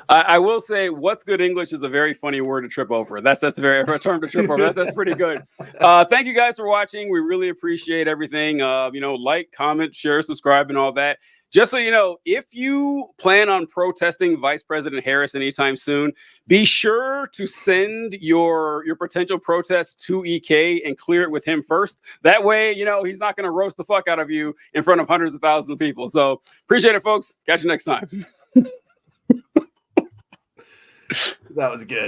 I will say, "What's Good English" is a very funny word to trip over. That's a term to trip over. That's pretty good. Thank you guys for watching. We really appreciate everything. Like, comment, share, subscribe, and all that. Just so you know, if you plan on protesting Vice President Harris anytime soon, be sure to send your potential protest to EK and clear it with him first. That way, he's not going to roast the fuck out of you in front of hundreds of thousands of people. So appreciate it, folks. Catch you next time. That was good.